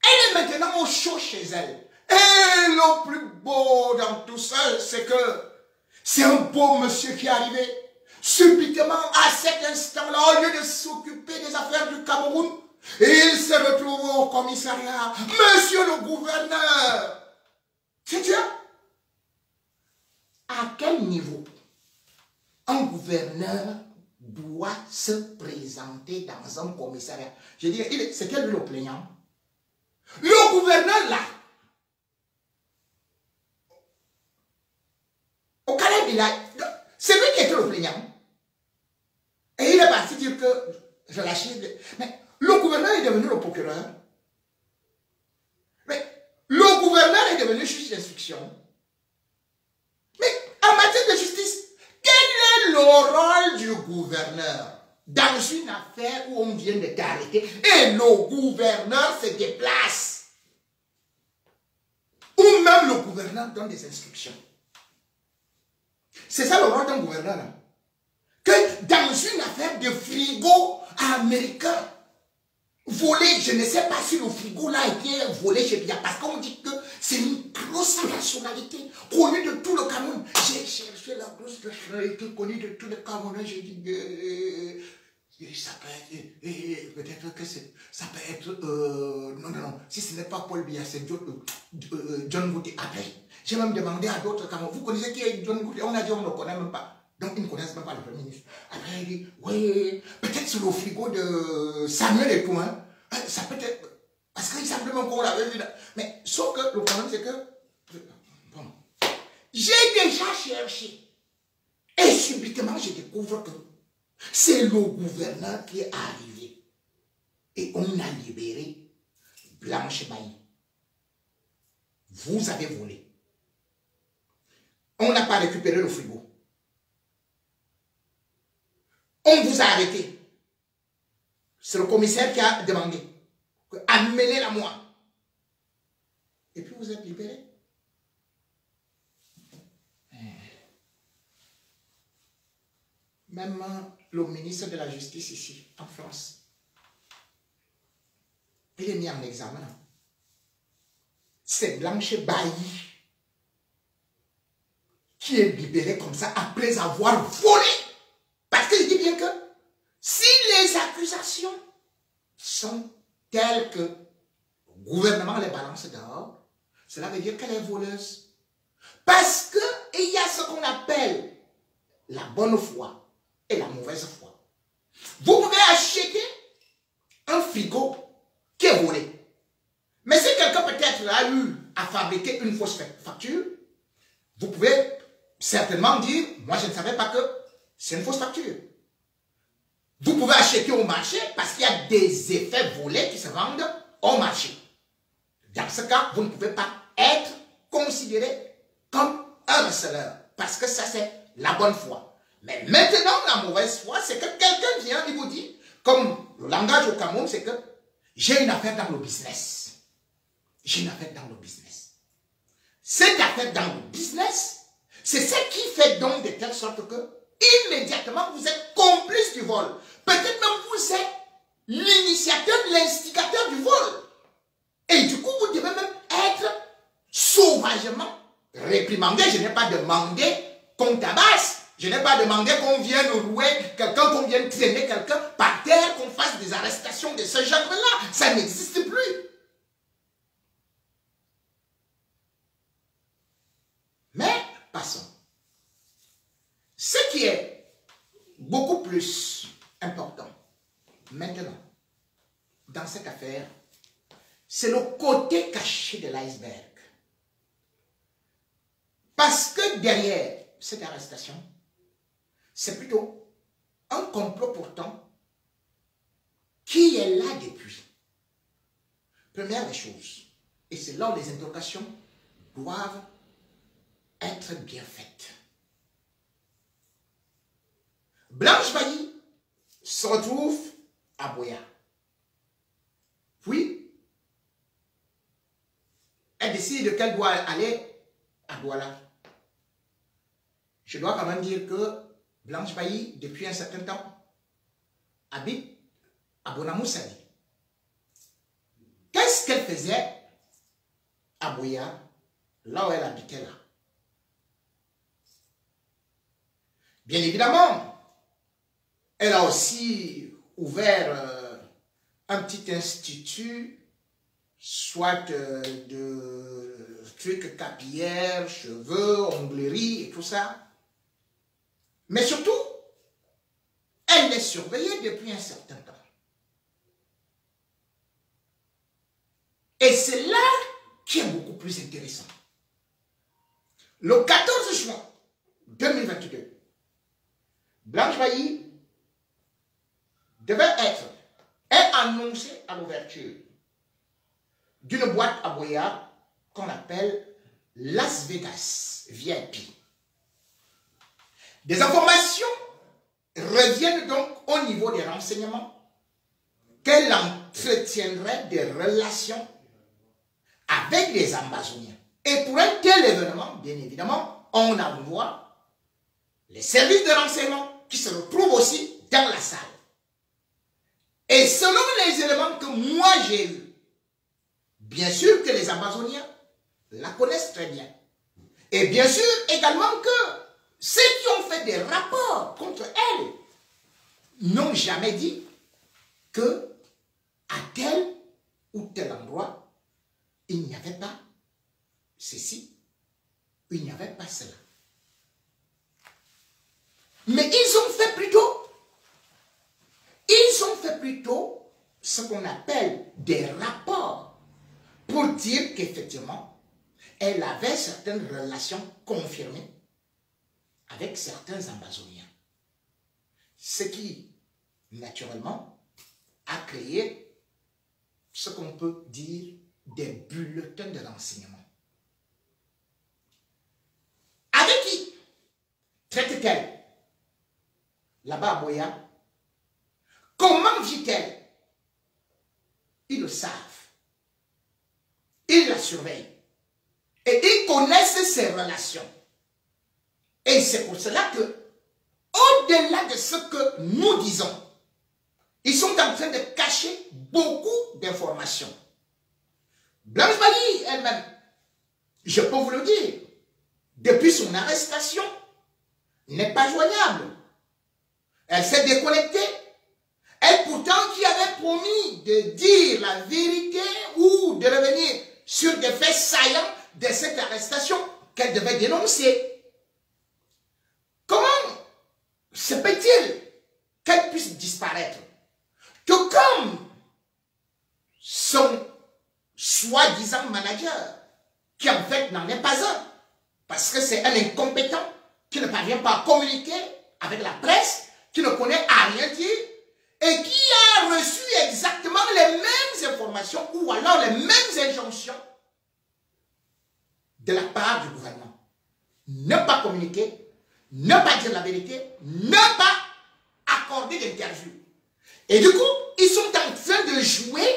A: Elle est maintenant au chaud chez elle. Et le plus beau dans tout ça, c'est que c'est un beau monsieur qui est arrivé. Subitement, à cet instant-là, au lieu de s'occuper des affaires du Cameroun, il se retrouve au commissariat. Monsieur le gouverneur. C'est Dieu. À quel niveau un gouverneur doit se présenter dans un commissariat? Je dis, c'est quel le plaignant? Le gouverneur là, au Calais de là, c'est lui qui était le plaignant. Et il est parti dire que je lâche. Mais le gouverneur est devenu le procureur. Mais le gouverneur est devenu juge d'instruction. Mais en matière de justice, quel est le rôle du gouverneur dans une affaire où on vient de t'arrêter et le gouverneur se déplace? Ou même le gouverneur donne des instructions. C'est ça le rôle d'un gouverneur. Hein? Que dans une affaire de frigo américain volé, je ne sais pas si le frigo là a été volé chez Bia, parce qu'on dit que C'est une grosse personnalité connue de tout le Cameroun. J'ai cherché la grosse personnalité connue de tout le Cameroun. J'ai dit, ça peut être, peut-être que ça peut être, non, si ce n'est pas Paul Biya, c'est John Goudé. Après, j'ai même demandé à d'autres Camerounais, vous connaissez qui est John Goudé? On a dit, on ne le connaît même pas. Donc, ils ne connaissent même pas le Premier ministre. Après, il dit, oui, peut-être sur le frigo de Samuel et tout, hein. Ça peut être, parce qu'il semble même qu'on l'avait vu là. Mais, sauf que le problème, c'est que, bon, j'ai déjà cherché. Et subitement, je découvre que c'est le gouverneur qui est arrivé. Et on a libéré Blanche Bailly. Vous avez volé. On n'a pas récupéré le frigo. On vous a arrêté. C'est le commissaire qui a demandé. Amenez-la moi. Et puis vous êtes libéré. Même le ministre de la Justice ici, en France, il est mis en examen. C'est Blanche Bailly qui est libérée comme ça après avoir volé. Parce que je dis bien que si les accusations sont telles que le gouvernement les balance dehors, cela veut dire qu'elle est voleuse. Parce qu'il y a ce qu'on appelle la bonne foi et la mauvaise foi. Vous pouvez acheter un frigo qui est volé. Mais si quelqu'un peut-être a eu à fabriquer une fausse facture, vous pouvez certainement dire, moi je ne savais pas que c'est une fausse facture. Vous pouvez acheter au marché parce qu'il y a des effets volés qui se vendent au marché. Dans ce cas, vous ne pouvez pas être considéré comme un receleur parce que ça c'est la bonne foi. Mais maintenant, la mauvaise foi, c'est que quelqu'un vient et vous dit, comme le langage au Cameroun, c'est que j'ai une affaire dans le business. J'ai une affaire dans le business. Cette affaire dans le business, c'est ce qui fait donc de telle sorte que immédiatement vous êtes complice du vol. Peut-être même vous êtes l'initiateur, l'instigateur du vol. Et du coup, vous devez même être sauvagement réprimandé. Je n'ai pas demandé qu'on tabasse. Je n'ai pas demandé qu'on vienne rouer quelqu'un, qu'on vienne traîner quelqu'un par terre, qu'on fasse des arrestations de ce genre-là. Ça n'existe plus. Mais, passons. Ce qui est beaucoup plus important, maintenant, dans cette affaire, c'est le côté caché de l'iceberg. Parce que derrière cette arrestation, c'est plutôt un complot pourtant qui est là depuis. Première des choses, et c'est là où les interrogations doivent être bien faites. Blanche Bailly se retrouve à Buea. Puis, elle décide qu'elle doit aller à Douala. Je dois quand même dire que Blanche Bailly, depuis un certain temps, habite à Bonamoussadi. Qu'est-ce qu'elle faisait à Buea, là où elle habitait là? Bien évidemment, elle a aussi ouvert un petit institut, soit de trucs capillaires, cheveux, onglerie et tout ça. Mais surtout, elle les surveillait depuis un certain temps. Et c'est là qui est beaucoup plus intéressant. Le 14 juin 2022, Blanche Bailly devait est annoncée à l'ouverture d'une boîte à Buea qu'on appelle Las Vegas VIP. Des informations reviennent donc au niveau des renseignements qu'elle entretiendrait des relations avec les Amazoniens. Et pour un tel événement, bien évidemment, on envoie les services de renseignement qui se retrouvent aussi dans la salle. Et selon les éléments que moi j'ai eus, bien sûr que les Amazoniens la connaissent très bien. Et bien sûr également que ceux qui ont fait des rapports contre elle n'ont jamais dit que à tel ou tel endroit, il n'y avait pas ceci, il n'y avait pas cela. Mais ils ont fait plutôt ce qu'on appelle des rapports pour dire qu'effectivement, elle avait certaines relations confirmées avec certains Amazoniens. Ce qui, naturellement, a créé ce qu'on peut dire des bulletins de renseignement. Avec qui traite-t-elle là-bas à Boya? Comment vit-elle? Ils le savent. Ils la surveillent. Et ils connaissent ses relations. Et c'est pour cela que, au-delà de ce que nous disons, ils sont en train de cacher beaucoup d'informations. Blanche Bailly elle-même, je peux vous le dire, depuis son arrestation, n'est pas joignable. Elle s'est déconnectée. Elle pourtant qui avait promis de dire la vérité ou de revenir sur des faits saillants de cette arrestation qu'elle devait dénoncer. Comment se peut-il qu'elle puisse disparaître? Que comme son soi-disant manager, qui en fait n'en est pas un, parce que c'est un incompétent qui ne parvient pas à communiquer avec la presse, qui ne connaît à rien dire, et qui a reçu exactement les mêmes informations ou alors les mêmes injonctions de la part du gouvernement. Ne pas communiquer, ne pas dire la vérité, ne pas accorder d'interview. Et du coup, ils sont en train de jouer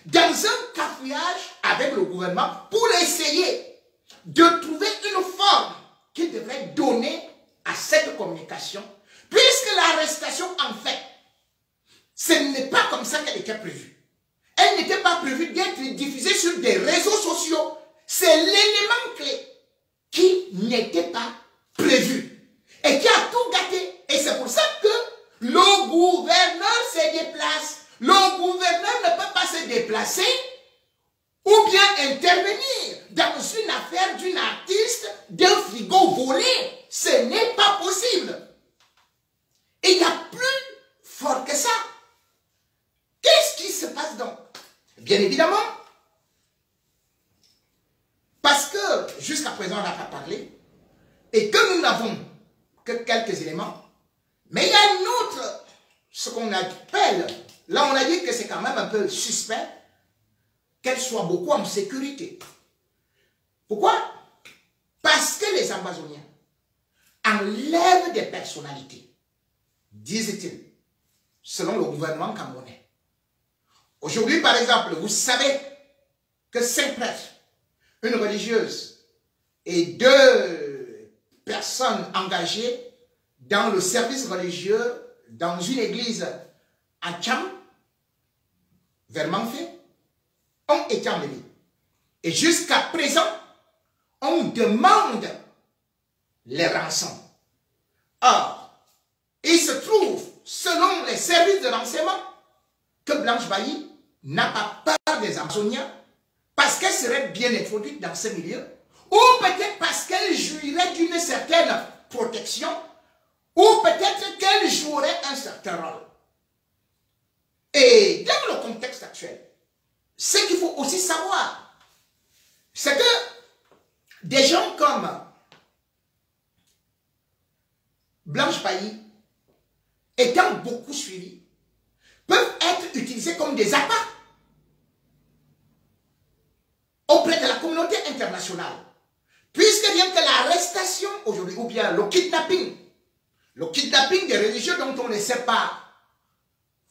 A: dans un cafouillage avec le gouvernement pour essayer de trouver une forme qui devrait donner à cette communication, puisque l'arrestation, en fait, ce n'est pas comme ça qu'elle était prévue. Elle n'était pas prévue d'être diffusée sur des réseaux sociaux. C'est l'élément clé qui n'était pas prévu et qui a tout gâté. Et c'est pour ça que le gouverneur se déplace. Le gouverneur ne peut pas se déplacer ou bien intervenir dans une affaire d'une artiste, d'un frigo volé. Ce n'est pas possible. Et il y a plus fort que ça. Qu'est-ce qui se passe donc? Bien évidemment, parce que jusqu'à présent on n'a pas parlé et que nous n'avons que quelques éléments, mais il y a un autre, ce qu'on appelle, là on a dit que c'est quand même un peu suspect, qu'elle soit beaucoup en sécurité. Pourquoi? Parce que les Amazoniens enlèvent des personnalités, disent-ils, selon le gouvernement camerounais. Aujourd'hui, par exemple, vous savez que 5 prêtres, une religieuse et 2 personnes engagées dans le service religieux dans une église à Tcham, vers Manfé, ont été enlevés. Et jusqu'à présent, on demande les rançons. Or, il se trouve, selon les services de renseignement, que Blanche Bailly n'a pas peur des Amazoniens parce qu'elle serait bien introduite dans ce milieu, ou peut-être parce qu'elle jouirait d'une certaine protection, ou peut-être qu'elle jouerait un certain rôle. Et dans le contexte actuel, ce qu'il faut aussi savoir, c'est que des gens comme Blanche Bailly, étant beaucoup suivis, peuvent être utilisés comme des appâts auprès de la communauté internationale. Puisque rien que l'arrestation aujourd'hui, ou bien le kidnapping des religieux dont on ne sait pas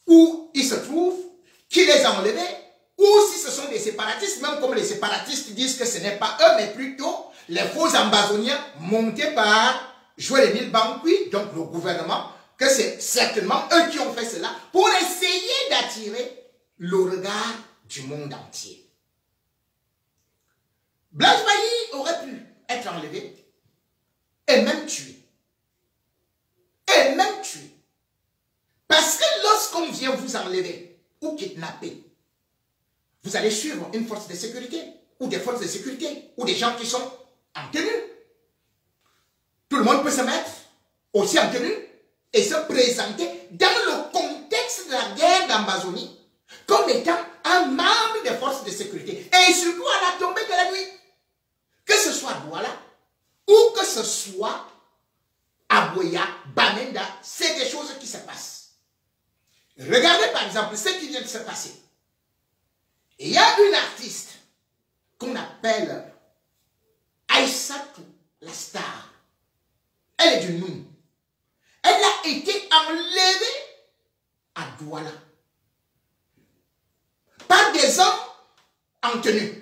A: où ils se trouvent, qui les a enlevés, ou si ce sont des séparatistes, même comme les séparatistes disent que ce n'est pas eux, mais plutôt les faux Amazoniens montés par Joël Émile Bankui, donc le gouvernement, que c'est certainement eux qui ont fait cela pour essayer d'attirer le regard du monde entier. Blaise Bailly aurait pu être enlevé et même tué. Et même tué. Parce que lorsqu'on vient vous enlever ou kidnapper, vous allez suivre une force de sécurité ou des forces de sécurité ou des gens qui sont en tenue. Tout le monde peut se mettre aussi en tenue et se présenter dans le contexte de la guerre d'Amazonie comme étant un membre des forces de sécurité. Et surtout à la tombée de la nuit. Que ce soit à Douala ou que ce soit à Boya, Bamenda, c'est des choses qui se passent. Regardez par exemple ce qui vient de se passer. Il y a une artiste qu'on appelle Aïssatou, la star. Elle est du Noun. Elle a été enlevée à Douala par des hommes en tenue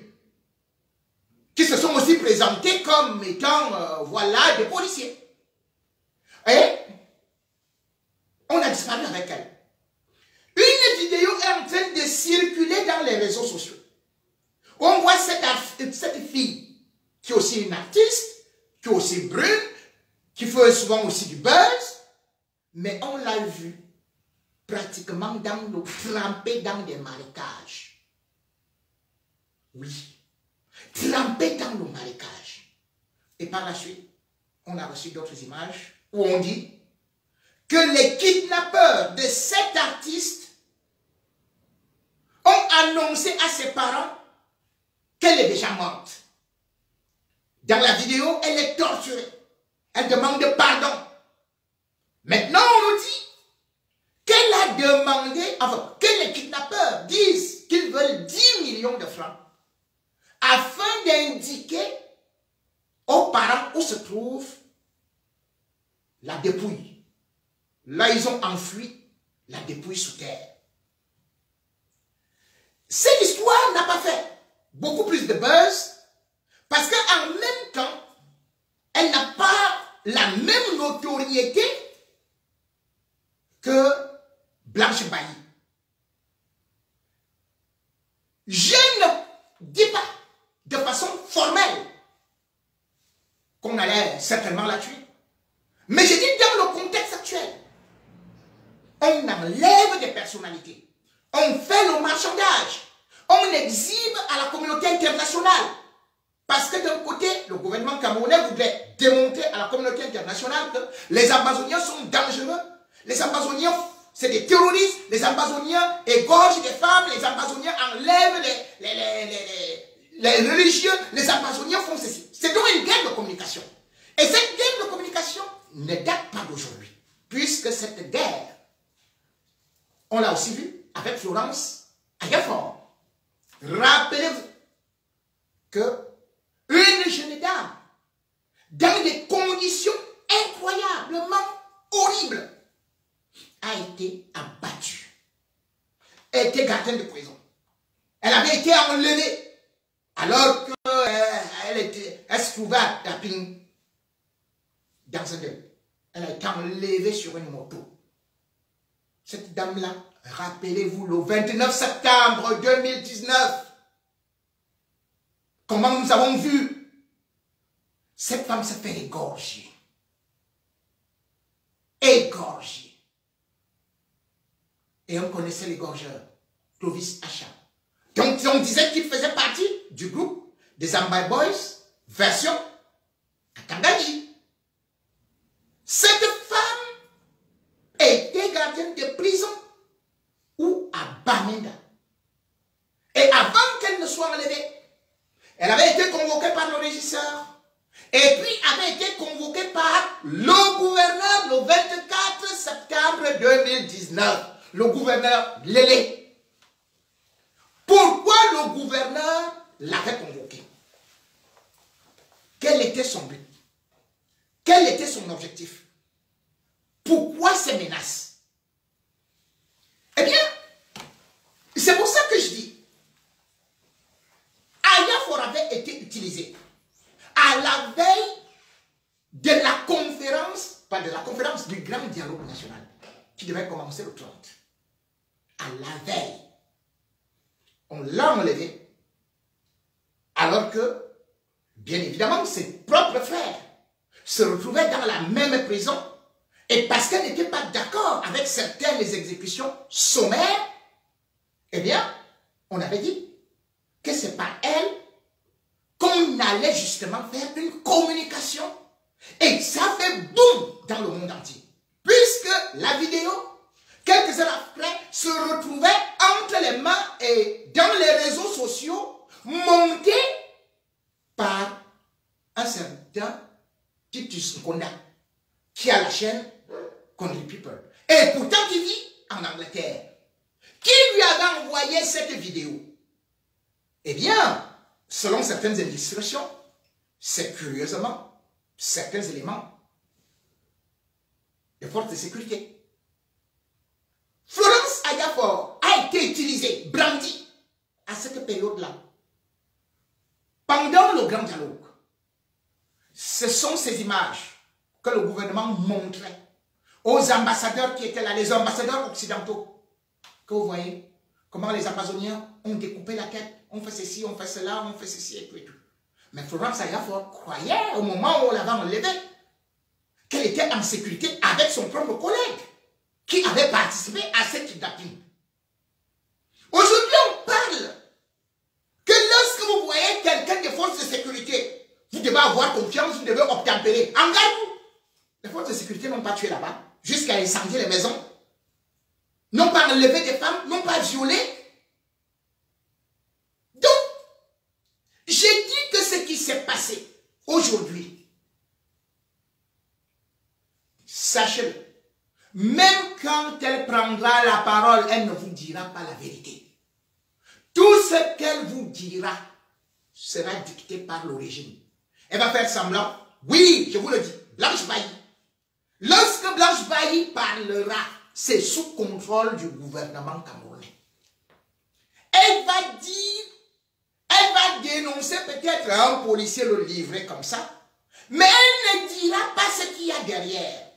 A: qui se sont aussi présentés comme étant, voilà, des policiers. Et on a disparu avec elle. Une vidéo est en train de circuler dans les réseaux sociaux. On voit cette fille qui est aussi une artiste, qui est aussi brune, qui fait souvent aussi du buzz, mais on l'a vue pratiquement trempée dans des marécages. Oui, trempée dans le marécage. Et par la suite, on a reçu d'autres images où on dit que les kidnappeurs de cet artiste ont annoncé à ses parents qu'elle est déjà morte. Dans la vidéo, elle est torturée. Elle demande pardon. Maintenant, on nous dit qu'elle a demandé, enfin, que les kidnappeurs disent qu'ils veulent 10 millions de francs afin d'indiquer aux parents où se trouve la dépouille. Là, ils ont enfoui la dépouille sous terre. Cette histoire n'a pas fait beaucoup plus de buzz parce qu'en même temps, elle n'a pas la même notoriété que Blanche Bailly. Je ne dis pas de façon formelle qu'on allait certainement la tuer. Mais je dis dans le contexte actuel, on enlève des personnalités, on fait le marchandage, on exhibe à la communauté internationale. Parce que d'un côté, le gouvernement camerounais voudrait démontrer à la communauté internationale que les Amazoniens sont dangereux. Les Amazoniens, c'est des terroristes. Les Amazoniens égorgent des femmes. Les Amazoniens enlèvent les religieux. Les Amazoniens font ceci. C'est donc une guerre de communication. Et cette guerre de communication ne date pas d'aujourd'hui. Puisque cette guerre, on l'a aussi vu avec Florence Ayafor. Rappelez-vous que une jeune dame, dans des conditions incroyablement horribles, a été abattue. Elle était gardienne de prison. Elle avait été enlevée alors qu'elle se trouvait à Taping dans un deuil. Elle a été enlevée sur une moto. Cette dame-là, rappelez-vous, le 29 septembre 2019, comment nous avons vu cette femme se faire égorger. Égorger. Et on connaissait l'égorgeur, Clovis Acha. Donc on disait qu'il faisait partie du groupe des Ambai Boys, version Akangaji. Cette femme était gardienne de prison ou à Bamenda. Et avant qu'elle ne soit enlevée, elle avait été convoquée par le régisseur. Et puis avait été convoquée par le gouverneur le 24 septembre 2019. Le gouverneur Lélé. Pourquoi le gouverneur l'avait convoqué? Quel était son but? Quel était son objectif? Pourquoi ces menaces? Eh bien, c'est pour ça que je dis, Ayafor avait été utilisé à la veille de la conférence, pas de la conférence, du grand dialogue national qui devait commencer le 30. À la veille, on l'a enlevé alors que bien évidemment, ses propres frères se retrouvaient dans la même prison et parce qu'elle n'était pas d'accord avec certaines exécutions sommaires, eh bien, on avait dit que c'est par elle qu'on allait justement faire une communication. Et ça fait boum dans le monde entier. Puisque la vidéo, quelques heures après, se retrouvait entre les mains et dans les réseaux sociaux, montée par un certain Titus Nkonda, qui a la chaîne Country People. Et pourtant qui vit en Angleterre. Qui lui avait envoyé cette vidéo? Eh bien, selon certaines illustrations, c'est curieusement certains éléments des forces de sécurité. Florence Ayafor a été utilisée, brandie, à cette période-là. Pendant le grand dialogue, ce sont ces images que le gouvernement montrait aux ambassadeurs qui étaient là, les ambassadeurs occidentaux. Que vous voyez, comment les Amazoniens ont découpé la tête, on fait ceci, on fait cela, on fait ceci et tout et tout. Mais Florence Ayafor croyait, au moment où on l'avait enlevée, qu'elle était en sécurité avec son propre collègue qui avait participé à cette kidnapping. Aujourd'hui, on parle que lorsque vous voyez quelqu'un des forces de sécurité, vous devez avoir confiance, vous devez obtempérer. Engagez-vous. Les forces de sécurité n'ont pas tué là-bas, jusqu'à incendier les maisons, n'ont pas enlevé des femmes, n'ont pas violé. Donc, j'ai dit que ce qui s'est passé aujourd'hui, sachez-le, même quand elle prendra la parole, elle ne vous dira pas la vérité. Tout ce qu'elle vous dira sera dicté par le régime. Elle va faire semblant. Oui, je vous le dis, Blanche Bailly. Lorsque Blanche Bailly parlera, c'est sous contrôle du gouvernement camerounais. Elle va dire, elle va dénoncer peut-être un policier le livrer comme ça, mais elle ne dira pas ce qu'il y a derrière.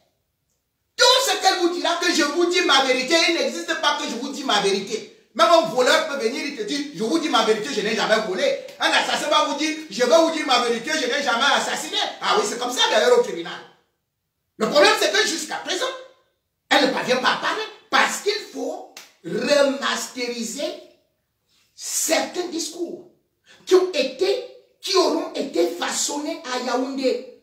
A: Tout ce qu'elle vous dira, que je vous dis ma vérité, il n'existe pas que je vous dis ma vérité. Même un voleur peut venir et te dire, je vous dis ma vérité, je n'ai jamais volé. Un assassin va vous dire, je vais vous dire ma vérité, je n'ai jamais assassiné. Ah oui, c'est comme ça d'ailleurs au tribunal. Le problème, c'est que jusqu'à présent, elle ne parvient pas à parler parce qu'il faut remasteriser certains discours qui auront été façonnés à Yaoundé.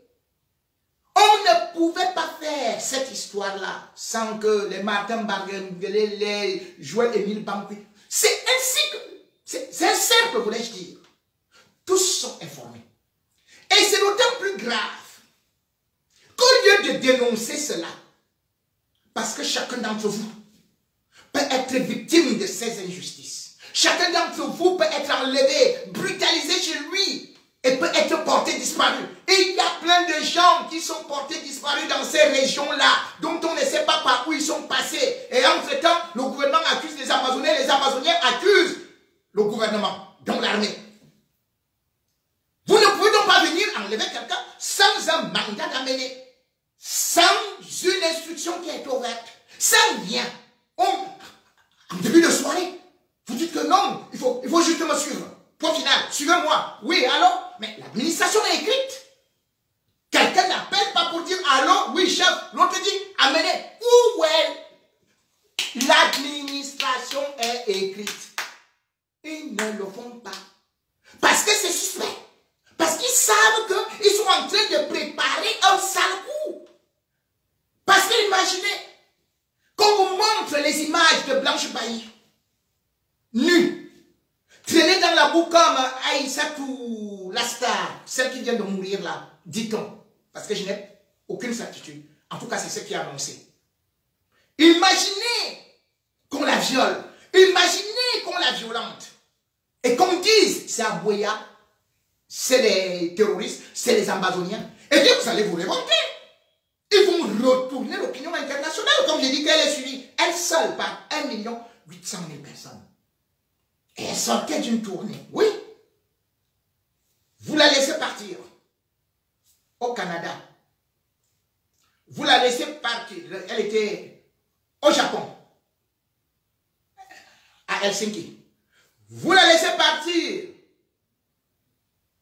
A: On ne pouvait pas faire cette histoire-là sans que les Martin Barguengele, les Joël Émile Bangui. C'est un cycle, c'est un cercle, voulais-je dire. Tous sont informés. Et c'est d'autant plus grave qu'au lieu de dénoncer cela, parce que chacun d'entre vous peut être victime de ces injustices. Chacun d'entre vous peut être enlevé, brutalisé chez lui et peut être porté disparu. Et il y a plein de gens qui sont portés disparus dans ces régions-là, dont on ne sait pas par où ils sont passés. Et entre-temps, le gouvernement accuse les Amazoniens, les Amazoniens accusent le gouvernement, donc l'armée. Vous ne pouvez donc pas venir enlever quelqu'un sans un mandat d'amener, sans une instruction qui est ouverte, sans rien. En début de soirée, vous dites que non, il faut juste me suivre. Point final, suivez-moi. Oui, alors, mais l'administration est écrite. Quelqu'un n'appelle pas pour dire allô, oui chef, l'autre dit amenez. Où est l'administration est écrite? Ils ne le font pas. Parce que c'est suspect. Parce qu'ils savent qu'ils sont en train de préparer un sale coup. Parce que imaginez qu'on vous montre les images de Blanche Bailly, nue, traînée dans la boue comme Aïssatou, la star, celle qui vient de mourir là, dit-on. Parce que je n'ai aucune certitude. En tout cas, c'est ce qui est annoncé. Imaginez qu'on la viole. Imaginez qu'on la violente. Et qu'on dise, c'est Abouya, c'est les terroristes, c'est les Amazoniens. Et bien, vous allez vous révolter. Ils vont retourner l'opinion internationale. Comme j'ai dit qu'elle est suivie, elle seule, par 1 800 000 personnes. Et elle sortait d'une tournée. Oui. Vous la laissez partir au Canada. Vous la laissez partir. Elle était au Japon, à Helsinki. Vous la laissez partir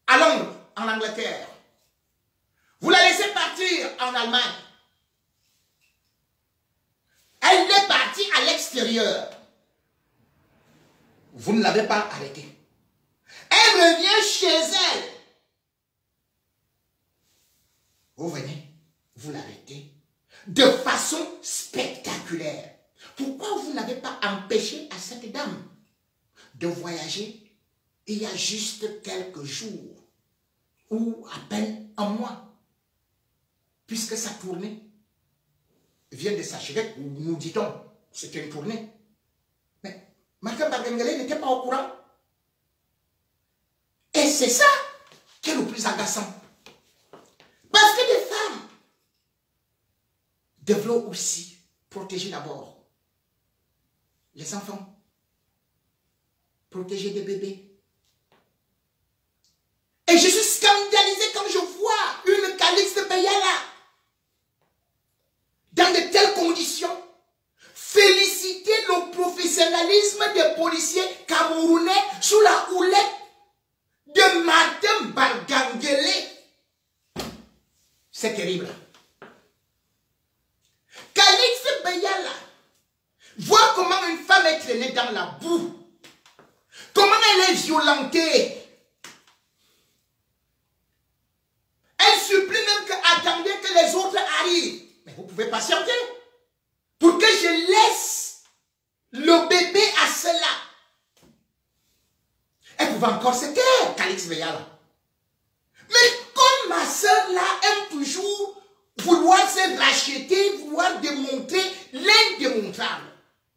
A: à Londres. en Angleterre. Vous la laissez partir en Allemagne. Elle est partie à l'extérieur. Vous ne l'avez pas arrêtée. Elle revient chez elle. Vous venez, vous l'arrêtez de façon spectaculaire. Pourquoi vous n'avez pas empêché à cette dame de voyager il y a juste quelques jours ou à peine un mois, puisque sa tournée vient de s'achever, nous dit-on, c'était une tournée. Mais Mme Bargangele n'était pas au courant. Et c'est ça qui est le plus agaçant. Parce que des femmes devront aussi protéger d'abord les enfants, protéger des bébés. Et je suis scandalisé quand je vois une Calixte Beyala dans de telles conditions féliciter le professionnalisme des policiers camerounais sous la houlette de Martin Bargangele. C'est terrible. Calixte Beyala voit comment une femme est traînée dans la boue, comment elle est violentée. Elle supplie même que attendez que les autres arrivent. Mais vous pouvez patienter pour que je laisse le bébé à cela. Elle pouvait encore se taire, Calixte Beyala. Mais comme ma soeur là aime toujours vouloir se racheter, vouloir démontrer l'indémontrable,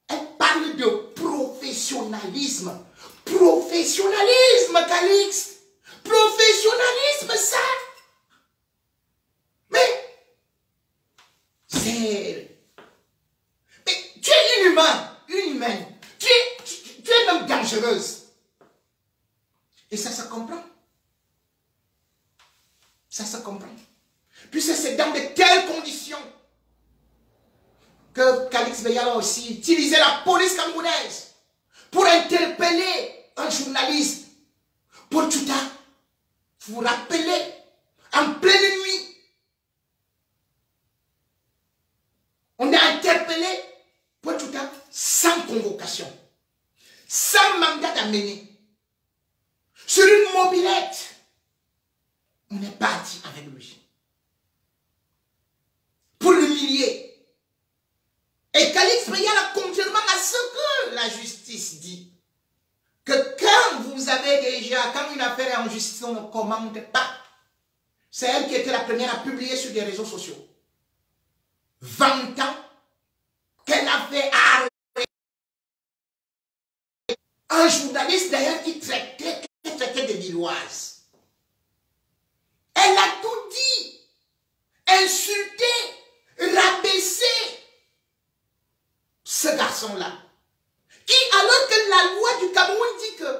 A: elle parle de professionnalisme. Professionnalisme, Calixte. Professionnalisme, ça. Mais, c'est... Mais tu es une humaine. Tu es même dangereuse. Et ça se comprend. Ça se comprend. Puisque c'est dans de telles conditions que Calixte Beyala a aussi utilisé la police camerounaise pour interpeller un journaliste. Pour tout ça, vous rappelez, en pleine nuit, on a interpellé pour tout ça sans convocation, sans mandat d'amener, sur une mobilette. On est parti avec lui pour l'humilier. Et Calixte Beyala, contrairement à ce que la justice dit, que quand vous avez déjà, quand une affaire est en justice, on ne commande pas. C'est elle qui était la première à publier sur des réseaux sociaux, vantant qu'elle avait arrêté un journaliste d'ailleurs qui traitait de Lilloise. Elle a tout dit, insulté, rabaissé ce garçon-là. Qui, alors que la loi du Cameroun dit que,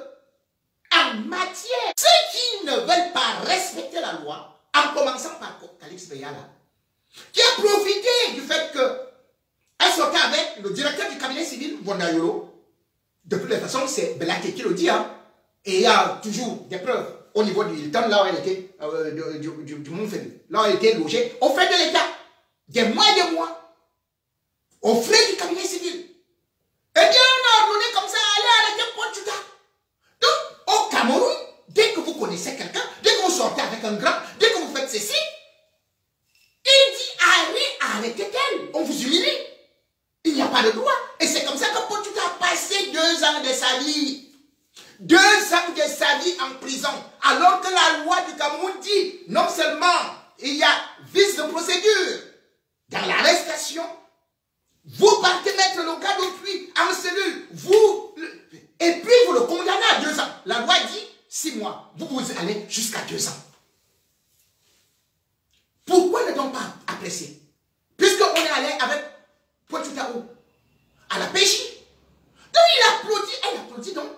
A: en matière, ceux qui ne veulent pas respecter la loi, en commençant par Calixte Beyala, qui a profité du fait qu'elle sortait avec le directeur du cabinet civil, Bondayolo. De toute façon, c'est Belaké qui le dit, hein. Et il y a toujours des preuves au niveau du Hilton, là où elle était, du Montferrand, là où elle était logée, au frais de l'État, des mois et des mois, au frais du cabinet civil. Eh bien, on a ordonné comme ça, allez arrêter Pointe-Tuta. Donc, au Cameroun, dès que vous connaissez quelqu'un, dès que vous sortez avec un grand, dès que vous faites ceci, il dit, arrêtez-elle, on vous humilie. Il n'y a pas de droit. Et c'est comme ça que Pointe-Tuta a passé 2 ans de sa vie. 2 ans de sa vie en prison. Alors que la loi du Cameroun dit, non seulement il y a vice de procédure dans l'arrestation, vous partez mettre le gars d'autrui en cellule, et puis vous le condamnez à 2 ans. La loi dit 6 mois. Vous allez jusqu'à 2 ans. Pourquoi ne t-on pas apprécié? Puisqu'on est allé avec Pointe-Tuta à la pêche. Donc il applaudit, elle applaudit donc.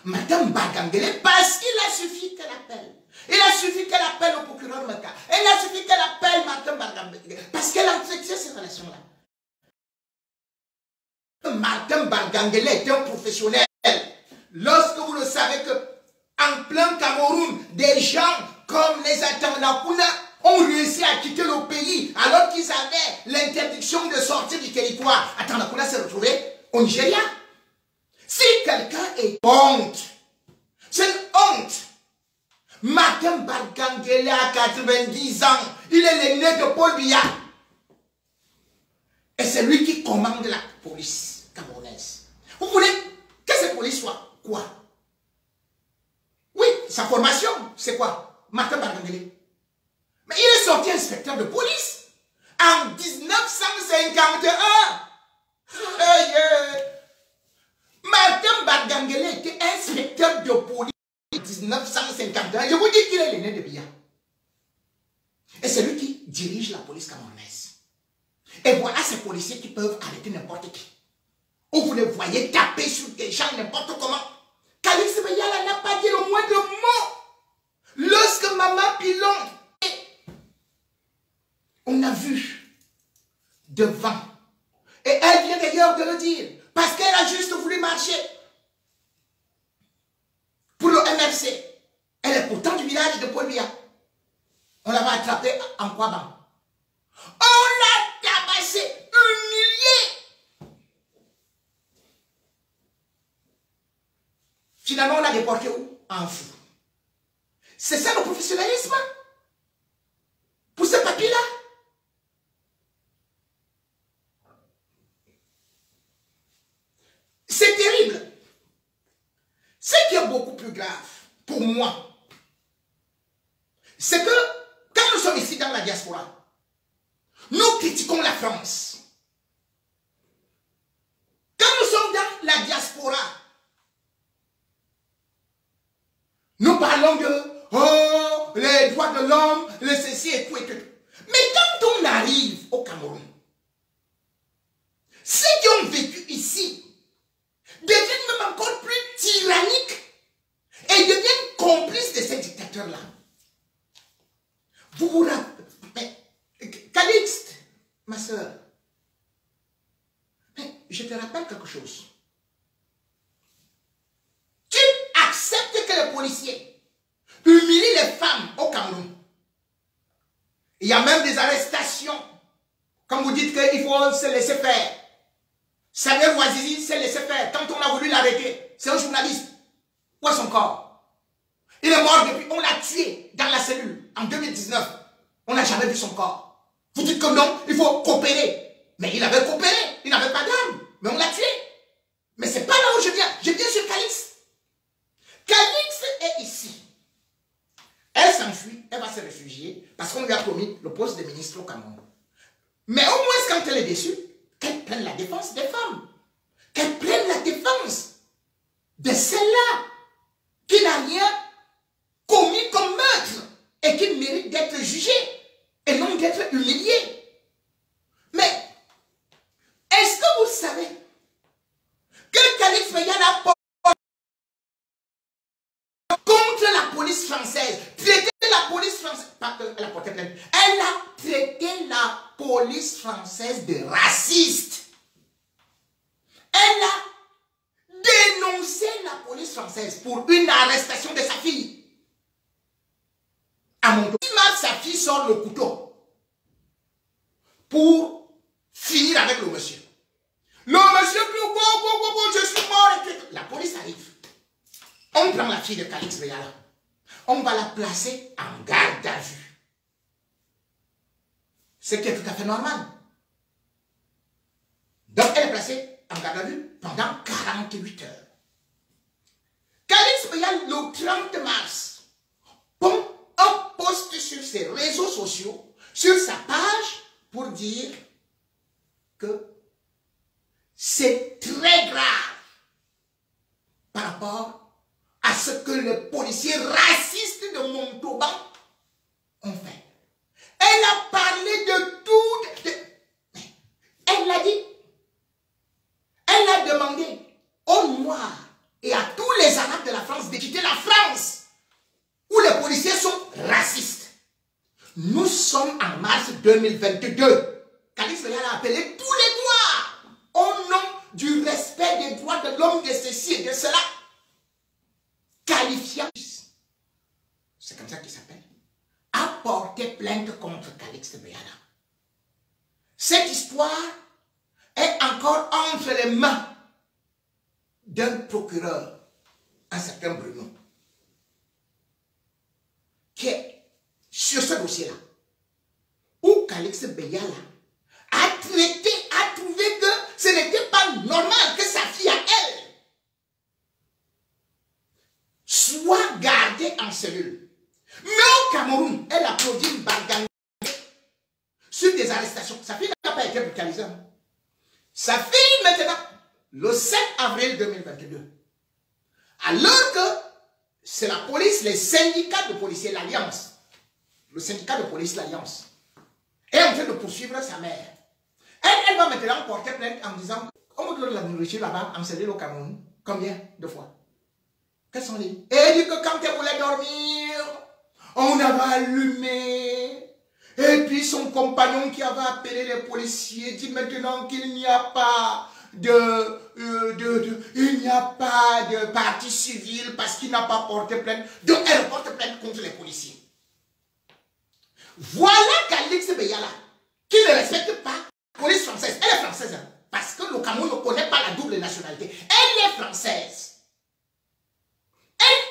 A: Madame Bargangele, parce qu'il a suffi qu'elle appelle. Il a suffi qu'elle appelle au procureur Maka. Il a suffi qu'elle appelle Martin Bargangele. Parce qu'elle entretient ces relations-là. Martin Bargangele est un professionnel. Lorsque vous le savez que en plein Cameroun, des gens comme les Atanakuna ont réussi à quitter le pays alors qu'ils avaient l'interdiction de sortir du territoire. Atanakuna s'est retrouvé au Nigeria. Si quelqu'un est honte, c'est une honte. Martin Bargangele a 90 ans. Il est l'aîné de Paul Biya. Et c'est lui qui commande la police camerounaise. Vous voulez que cette police soit quoi? Oui, sa formation, c'est quoi? Martin Bargangele. Mais il est sorti inspecteur de police en 1951. Martin Bargangele était inspecteur de police en 1951. Je vous dis qu'il est l'aîné de Biya. Et c'est lui qui dirige la police camerounaise. Et voilà ces policiers qui peuvent arrêter n'importe qui. Ou vous les voyez taper sur des gens n'importe comment. Calix Beyala n'a pas dit le moindre mot. Lorsque Maman Pilon, on a vu devant. Et elle vient d'ailleurs de le dire. Parce qu'elle a juste voulu marcher. Pour le MRC. Elle est pourtant du village de Paul Biya. On l'avait attrapée en Kouaban. On l'a tabassé, humilié. Finalement, on l'a déporté où? En fou. C'est ça le professionnalisme? Pour ce papier-là? C'est terrible. Ce qui est beaucoup plus grave pour moi, c'est que quand nous sommes ici dans la diaspora, nous critiquons la France. Quand nous sommes dans la diaspora, nous parlons de les droits de l'homme, les ceci et tout et tout. Mais quand on arrive au Cameroun, ceux qui ont vécu ici deviennent même encore plus tyranniques et deviennent complices de ces dictateurs-là. Vous vous rappelez, Calixte, ma soeur, je te rappelle quelque chose. Tu acceptes que les policiers humilient les femmes au Cameroun. Il y a même des arrestations. Comme vous dites qu'il faut se laisser faire. Samuel Ouazizi s'est laissé faire. Quand on a voulu l'arrêter, c'est un journaliste. Où est son corps? Il est mort depuis, on l'a tué dans la cellule en 2019. On n'a jamais vu son corps. Vous dites que non, il faut coopérer. Mais il avait coopéré, il n'avait pas d'armes. Mais on l'a tué. Mais c'est pas là où je viens. Je viens sur Calix. Calix est ici. Elle s'enfuit, elle va se réfugier parce qu'on lui a promis le poste de ministre au Cameroun. Mais au moins quand elle est déçue, qu'elle prenne la défense des femmes. Qu'elle prenne la défense de celle-là qui n'a rien commis comme meurtre et qui mérite d'être jugée et non d'être humiliée. Mais est-ce que vous savez que Calix Beyala contre la police française, traité la police française, pas qu'elle a porté plainte, elle a traité la police française de raciste. Elle a dénoncé la police française pour une arrestation de sa fille. À mon tour, sa fille sort le couteau pour finir avec le monsieur. Le monsieur dit, je suis mort. La police arrive. On prend la fille de Calix Beyala. On va la placer en garde à vue. Ce qui est tout à fait normal. Donc elle est placée en garde à vue pendant 48 heures. Calix Beyala, le 30 mars, pond un post sur ses réseaux sociaux, sur sa page, pour dire que c'est très grave par rapport à ce que les policiers racistes de Montauban ont fait. Elle a parlé de tout. Elle l'a dit. Elle a demandé aux Noirs et à tous les Arabes de la France de quitter la France, où les policiers sont racistes. Nous sommes en mars 2022. Calix Beyala a appelé tous les Noirs au nom du respect des droits de l'homme, de ceci et de cela. Qualifiant. C'est comme ça qu'il s'appelle. porté plainte contre Calixte Beyala. Cette histoire est encore entre les mains d'un procureur, un certain Bruno, qui est sur ce dossier-là, où Calixte Beyala a traité, a trouvé que ce n'était pas normal que sa fille à elle soit gardée en cellule. Mais au Cameroun, elle applaudit une bagarre sur des arrestations. Sa fille n'a pas été brutalisée. Sa fille, maintenant, le 7 avril 2022, alors que c'est la police, les syndicats de policiers, l'Alliance, le syndicat de police, l'Alliance, est en train de poursuivre sa mère. Elle va maintenant porter plainte en disant on me donne la nourriture là-bas en cellule au Cameroun. Combien de fois? Quels sont les... Et elle dit que quand elle voulait dormir, on avait allumé. Et puis son compagnon qui avait appelé les policiers dit maintenant qu'il n'y a pas il n'y a pas de partie civile parce qu'il n'a pas porté plainte. Donc elle porte plainte contre les policiers. Voilà Calixte Beyala qui ne respecte pas la police française. Elle est française hein, parce que le Cameroun ne connaît pas la double nationalité. Elle est française. Elle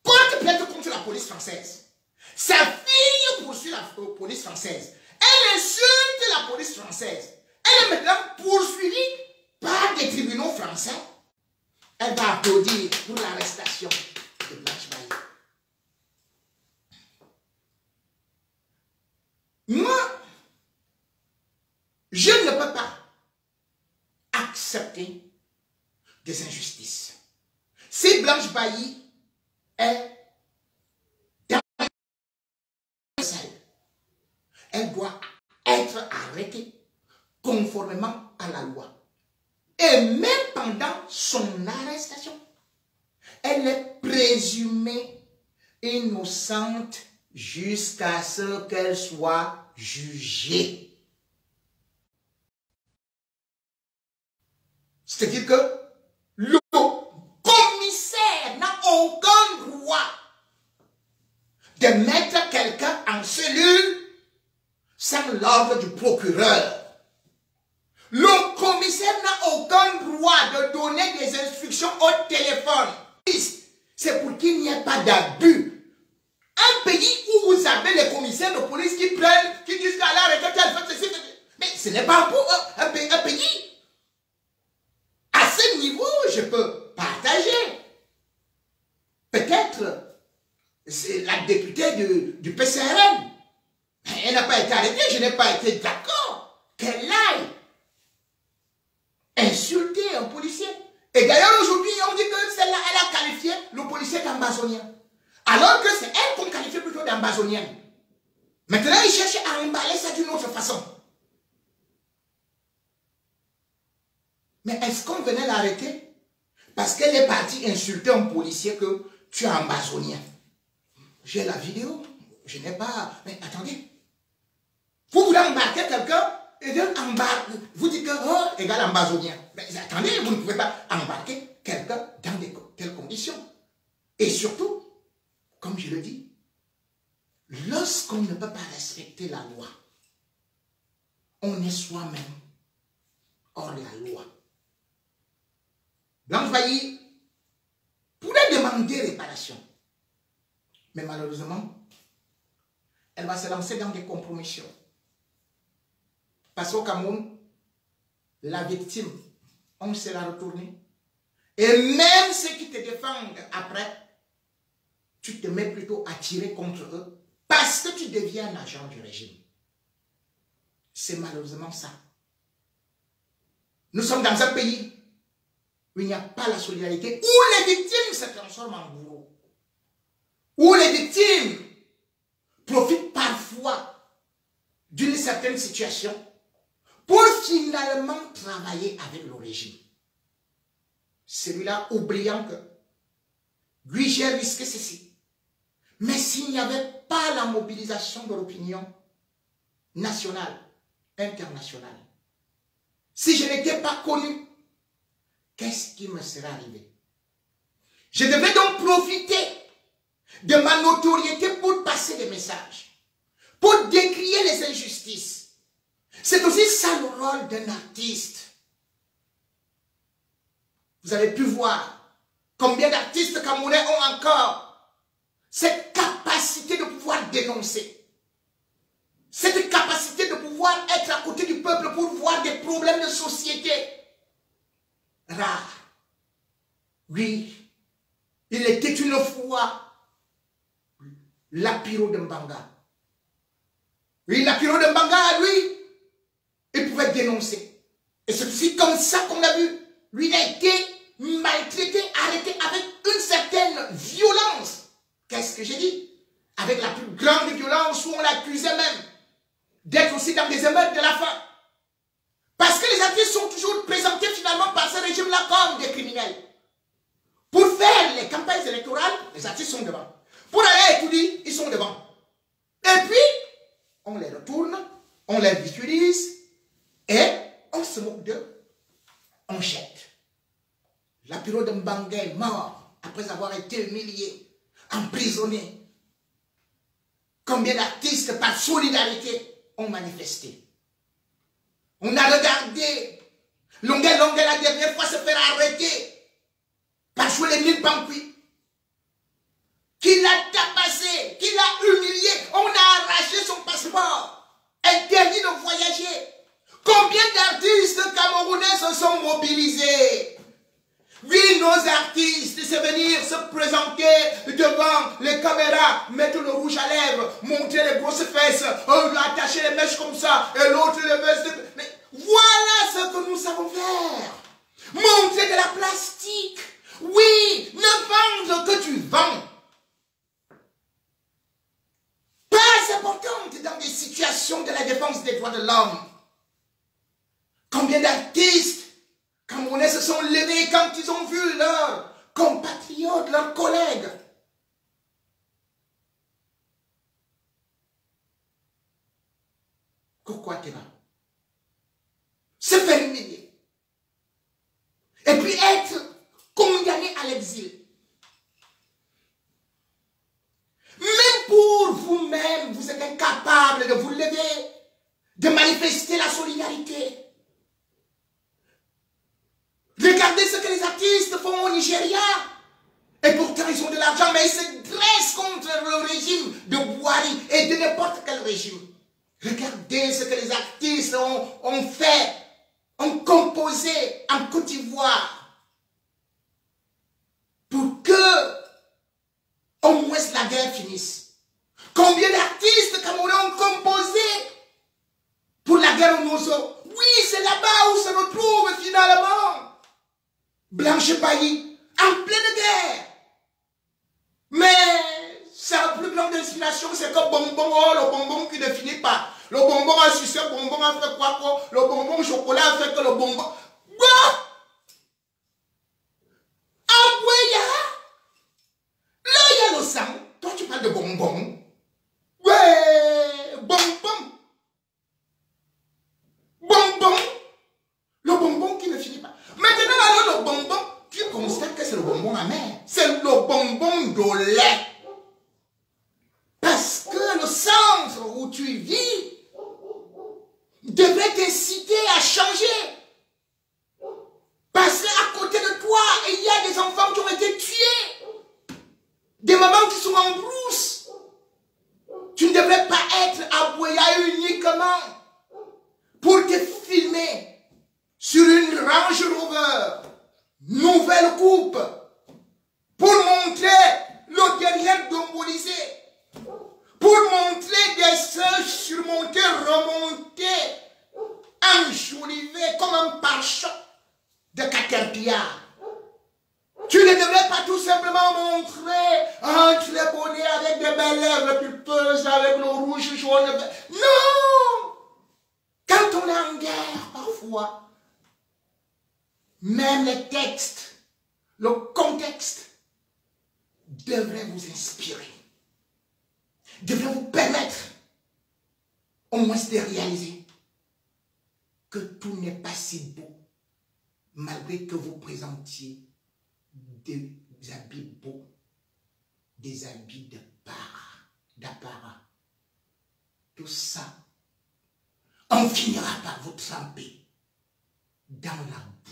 A: porte plainte contre la police française. Sa fille poursuit la police française. Elle insulte la police française. Elle est maintenant poursuivie par des tribunaux français. Elle va applaudir pour l'arrestation de Blanche Bailly. Moi, je ne peux pas accepter des injustices. Si Blanche Bailly est dans celle, elle doit être arrêtée conformément à la loi. Et même pendant son arrestation, elle est présumée innocente jusqu'à ce qu'elle soit jugée. C'est-à-dire que le commissaire n'a aucun droit de mettre quelqu'un en cellule sans l'ordre du procureur. Le commissaire n'a aucun droit de donner des instructions au téléphone. C'est pour qu'il n'y ait pas d'abus. Un pays où vous avez les commissaires de police qui prennent, qui disent qu'à l'arrêté, mais ce n'est pas pour un pays. À ce niveau, je peux partager. Peut-être, c'est la députée du PCRN. Elle n'a pas été arrêtée, je n'ai pas été d'accord qu'elle aille insulter un policier. Et d'ailleurs, aujourd'hui, on dit que celle-là, elle a qualifié le policier d'ambazonien. Alors que c'est elle qu'on qualifie plutôt d'ambazonienne. Maintenant, ils cherchent à emballer ça d'une autre façon. Mais est-ce qu'on venait l'arrêter parce qu'elle est partie insulter un policier que tu es ambazonien? J'ai la vidéo. Je n'ai pas... Mais attendez. Vous voulez embarquer quelqu'un et vous dites que oh, égal ambazonien. Mais attendez, vous ne pouvez pas embarquer quelqu'un dans de telles conditions. Et surtout, comme je le dis, lorsqu'on ne peut pas respecter la loi, on est soi-même hors la loi. Blanche Bailly pourrait demander réparation. Mais malheureusement, elle va se lancer dans des compromissions. Parce qu'au Cameroun, la victime, on sera retourné. Et même ceux qui te défendent après, tu te mets plutôt à tirer contre eux parce que tu deviens un agent du régime. C'est malheureusement ça. Nous sommes dans un pays où il n'y a pas la solidarité, où les victimes se transforment en bourreaux, où les victimes profitent parfois d'une certaine situation pour finalement travailler avec le régime. Celui-là, oubliant que lui, j'ai risqué ceci. Mais s'il n'y avait pas la mobilisation de l'opinion nationale, internationale, si je n'étais pas connu, qu'est-ce qui me serait arrivé? Je devais donc profiter de ma notoriété pour passer des messages, pour décrier les injustices. C'est aussi ça le rôle d'un artiste. Vous avez pu voir combien d'artistes camerounais ont encore cette capacité de pouvoir dénoncer, cette capacité de pouvoir être à côté du peuple pour voir des problèmes de société. Rare. Oui, il était une fois Lapiro de Mbanga. Oui, Lapiro de Mbanga, lui, il pouvait dénoncer. Et c'est aussi comme ça qu'on a vu. Lui, il a été maltraité, arrêté avec une certaine violence. Qu'est-ce que j'ai dit? Avec la plus grande violence où on l'accusait même d'être aussi dans des émeutes de la faim. Parce que les artistes sont toujours présentés finalement par ce régime-là comme des criminels. Pour faire les campagnes électorales, les artistes sont devant. Pour aller étudier, ils sont devant. Et puis, on les retourne, on les ridiculise et on se moque d'eux. On jette. Lapiro de Mbanga est mort après avoir été humilié, emprisonné. Combien d'artistes par solidarité ont manifesté? On a regardé Longuet la dernière fois se faire arrêter par jouer les 1000 banquis, qui l'a tabassé, qui l'a humilié. On a arraché son passeport, interdit de voyager. Combien d'artistes camerounais se sont mobilisés? Oui, nos artistes, c'est venir se présenter devant les caméras, mettre le rouge à lèvres, montrer les grosses fesses, attacher les mèches comme ça, et l'autre les vestes. Mais voilà ce que nous savons faire. Montrer de la plastique. Oui, ne vendre que tu vends. Pas importante dans des situations de la défense des droits de l'homme. Combien d'artistes camerounais se sont levés quand ils ont vu leurs compatriotes, leurs collègues Pourquoi t'es là? Se faire humilier. Et puis être condamné à l'exil. Même pour vous-même, vous êtes incapable de vous lever, de manifester la solidarité. Regardez ce que les artistes font au Nigeria. Et pourtant, ils ont de l'argent, mais ils se dressent contre le régime de Buhari et de n'importe quel régime. Regardez ce que les artistes ont fait, ont composé en Côte d'Ivoire pour que, au moins, la guerre finisse. Combien d'artistes camerounais ont composé pour la guerre au Mozo? Oui, c'est là-bas où se retrouve finalement Blanche Bailly, en pleine guerre. Mais sa plus grande inspiration, c'est que bonbon, oh, le bonbon qui ne finit pas. Le bonbon a sucé, le bonbon a fait quoi? Le bonbon au chocolat a fait que le bonbon... Quoi? Abouya? Là, il y a le sang. Toi, tu parles de bonbon. Ouais, bonbon. Bonbon. Le bonbon qui ne finit pas. Maintenant, alors, le bonbon, tu constates que c'est le bonbon amer. C'est le bonbon de lait. Parce que le centre où tu vis devrait t'inciter à changer. Parce qu'à côté de toi, il y a des enfants qui ont été tués. Des mamans qui sont en brousse. Tu ne devrais pas être à Boya uniquement pour te filmer sur une Range Rover, nouvelle coupe, pour montrer le derrière dombolisé, pour montrer des seins surmontés, remontés, enjolivés comme un pare-choc de Caterpillar. Tu ne devrais pas tout simplement montrer entre les bonnets avec des belles lèvres pulpeuses, avec le rouge jaune. Non! Quand on est en guerre, parfois, même les textes, le contexte devrait vous inspirer, devrait vous permettre au moins de réaliser que tout n'est pas si beau, malgré que vous présentiez des habits beaux. des habits d'apparat. Tout ça, on finira par vous tremper dans la boue.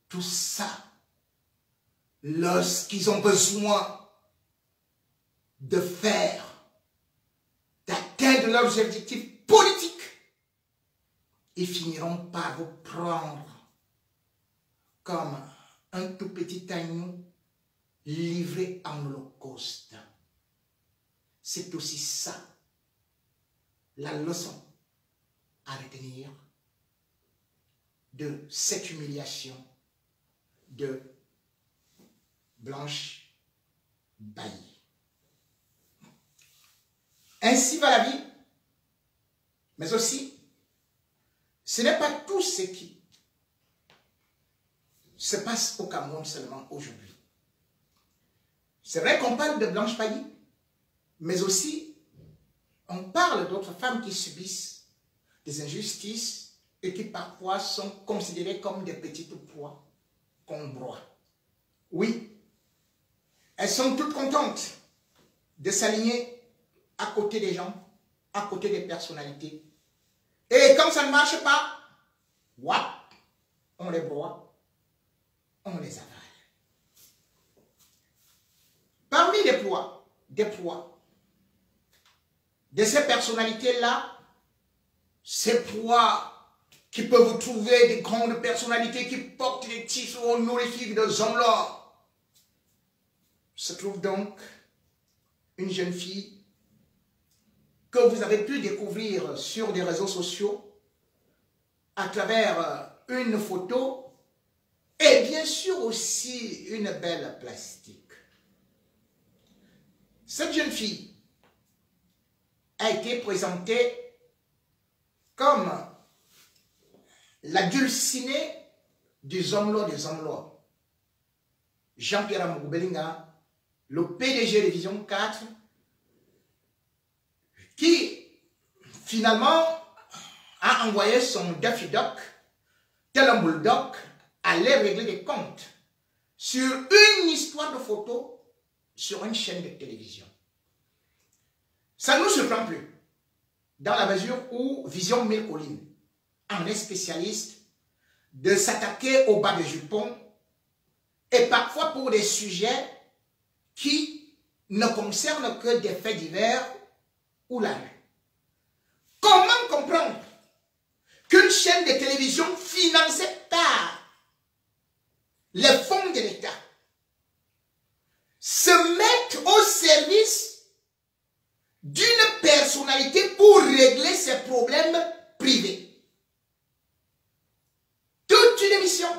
A: Tout ça, lorsqu'ils ont besoin d'atteindre leurs objectifs politiques, ils finiront par vous prendre comme un tout petit agneau livré en holocauste. C'est aussi ça, la leçon à retenir de cette humiliation de Blanche Bailly. Ainsi va la vie, mais aussi, ce n'est pas tout ce qui se passe au Cameroun seulement aujourd'hui. C'est vrai qu'on parle de Blanche Bailly, mais aussi on parle d'autres femmes qui subissent des injustices et qui parfois sont considérées comme des petites proies qu'on broie. Oui, elles sont toutes contentes de s'aligner à côté des gens, à côté des personnalités. Et quand ça ne marche pas, on les broie, on les avale. Parmi les proies, de ces personnalités-là, ces proies qui peuvent vous trouver des grandes personnalités qui portent des titres honorifiques de Zomlor, se trouve donc une jeune fille que vous avez pu découvrir sur des réseaux sociaux à travers une photo et bien sûr aussi une belle plastique. Cette jeune fille a été présentée comme la dulcinée du Zomlor des Zomlor. Jean-Pierre Amougou Belinga, le PDG de Vision 4, qui finalement a envoyé son Daffy Duck, tel un bulldog, aller régler des comptes sur une histoire de photo sur une chaîne de télévision. Ça ne nous surprend plus, dans la mesure où Vision 1000 collines en est spécialiste de s'attaquer au bas de jupons et parfois pour des sujets qui ne concernent que des faits divers ou la rue. Comment comprendre qu'une chaîne de télévision financée par les fonds de l'État se mette au service d'une personnalité pour régler ses problèmes privés? Toute une émission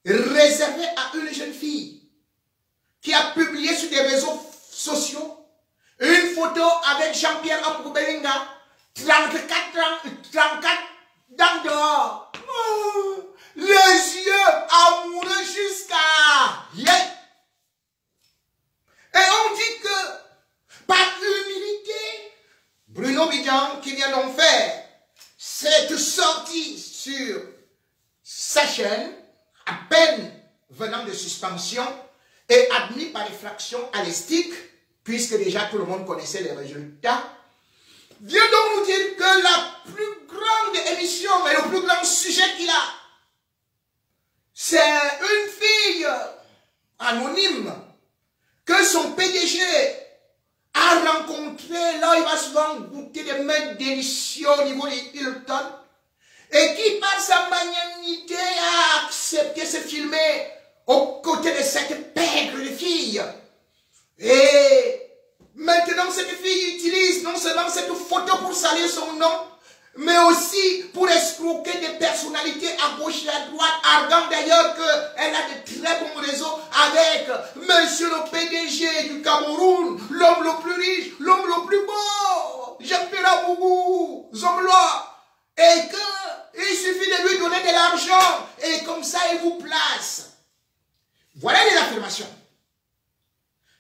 A: réservée à une jeune fille qui a publié sur des réseaux sociaux une photo avec Jean-Pierre Amougou Belinga, 34 dents dehors. Oh, les yeux amoureux jusqu'à... Yeah. Et on dit que, par humilité, Bruno Bidjan, qui vient donc faire cette sortie sur sa chaîne, à peine venant de suspension, et admis par effraction à l'estique, puisque déjà tout le monde connaissait les résultats, vient donc nous dire que la plus grande émission et le plus grand sujet qu'il a, c'est une fille anonyme que son PDG a rencontré, là il va souvent goûter des mets délicieux au niveau des Hilton, et qui par sa magnanimité a accepté de se filmer aux côtés de cette pègre de fille. Et maintenant cette fille utilise non seulement cette photo pour salir son nom, mais aussi pour escroquer des personnalités à gauche et à droite, arguant d'ailleurs qu'elle a de très bons réseaux avec monsieur le PDG du Cameroun, l'homme le plus riche, l'homme le plus beau, Jean-Pierre Amougou Zomlor, et qu'il suffit de lui donner de l'argent, et comme ça il vous place. Voilà les affirmations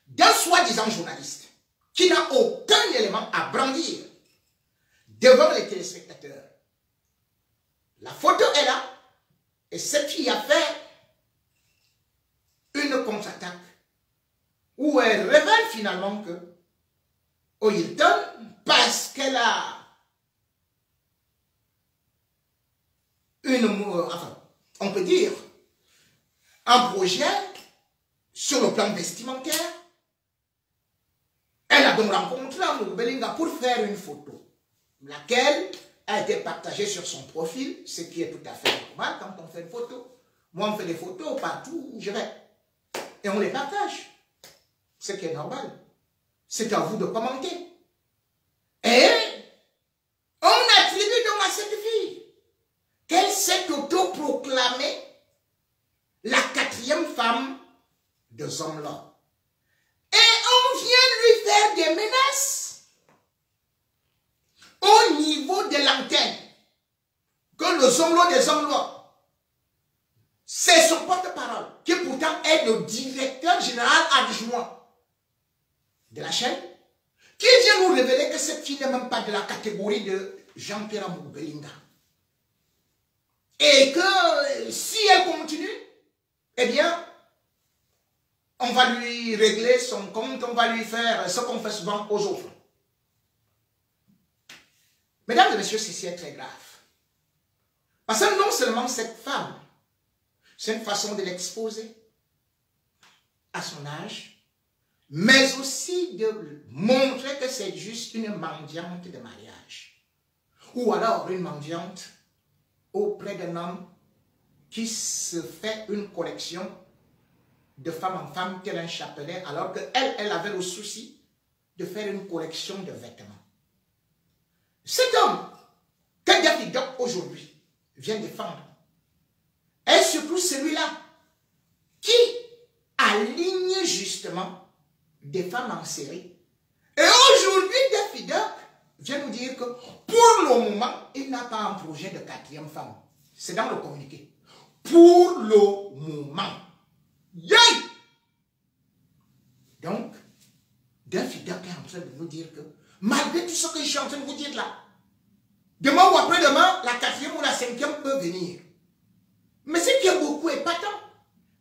A: d'un soi-disant journaliste qui n'a aucun élément à brandir devant les téléspectateurs. La photo est là et cette fille a fait une contre-attaque où elle révèle finalement que au Hilton, parce qu'elle a enfin, on peut dire, un projet sur le plan vestimentaire, elle a donc rencontré Amadou Belinga pour faire une photo, laquelle a été partagée sur son profil, ce qui est tout à fait normal quand on fait une photo. Moi, on fait des photos partout où je vais. Et on les partage. Ce qui est normal. C'est à vous de commenter. Et on attribue donc à cette fille qu'elle s'est autoproclamée la 4e femme de Zomlo. Et on vient lui faire des menaces au niveau de l'antenne. Que le Zomlo des Zomlo, c'est son porte-parole, qui pourtant est le directeur général adjoint de la chaîne, qui vient nous révéler que cette fille n'est même pas de la catégorie de Jean-Pierre Amadou Belinga. Et que si elle continue, eh bien, on va lui régler son compte, on va lui faire ce qu'on fait souvent aux autres. Mesdames et messieurs, ceci est très grave. Parce que non seulement cette femme, c'est une façon de l'exposer à son âge, mais aussi de montrer que c'est juste une mendiante de mariage. Ou alors une mendiante auprès d'un homme qui se fait une collection de femme en femme tel un chapelet, alors qu'elle avait le souci de faire une collection de vêtements. Cet homme que Daffy Duck aujourd'hui vient défendre est surtout celui-là qui aligne justement des femmes en série. Et aujourd'hui, Daffy Duck vient nous dire que pour le moment, il n'a pas un projet de 4e femme. C'est dans le communiqué. Pour le moment. Yay! Donc, Daffy Duck est en train de nous dire que malgré tout ce que je suis en train de vous dire là, demain ou après-demain, la 4e ou la 5e peut venir. Mais ce qui est beaucoup épatant,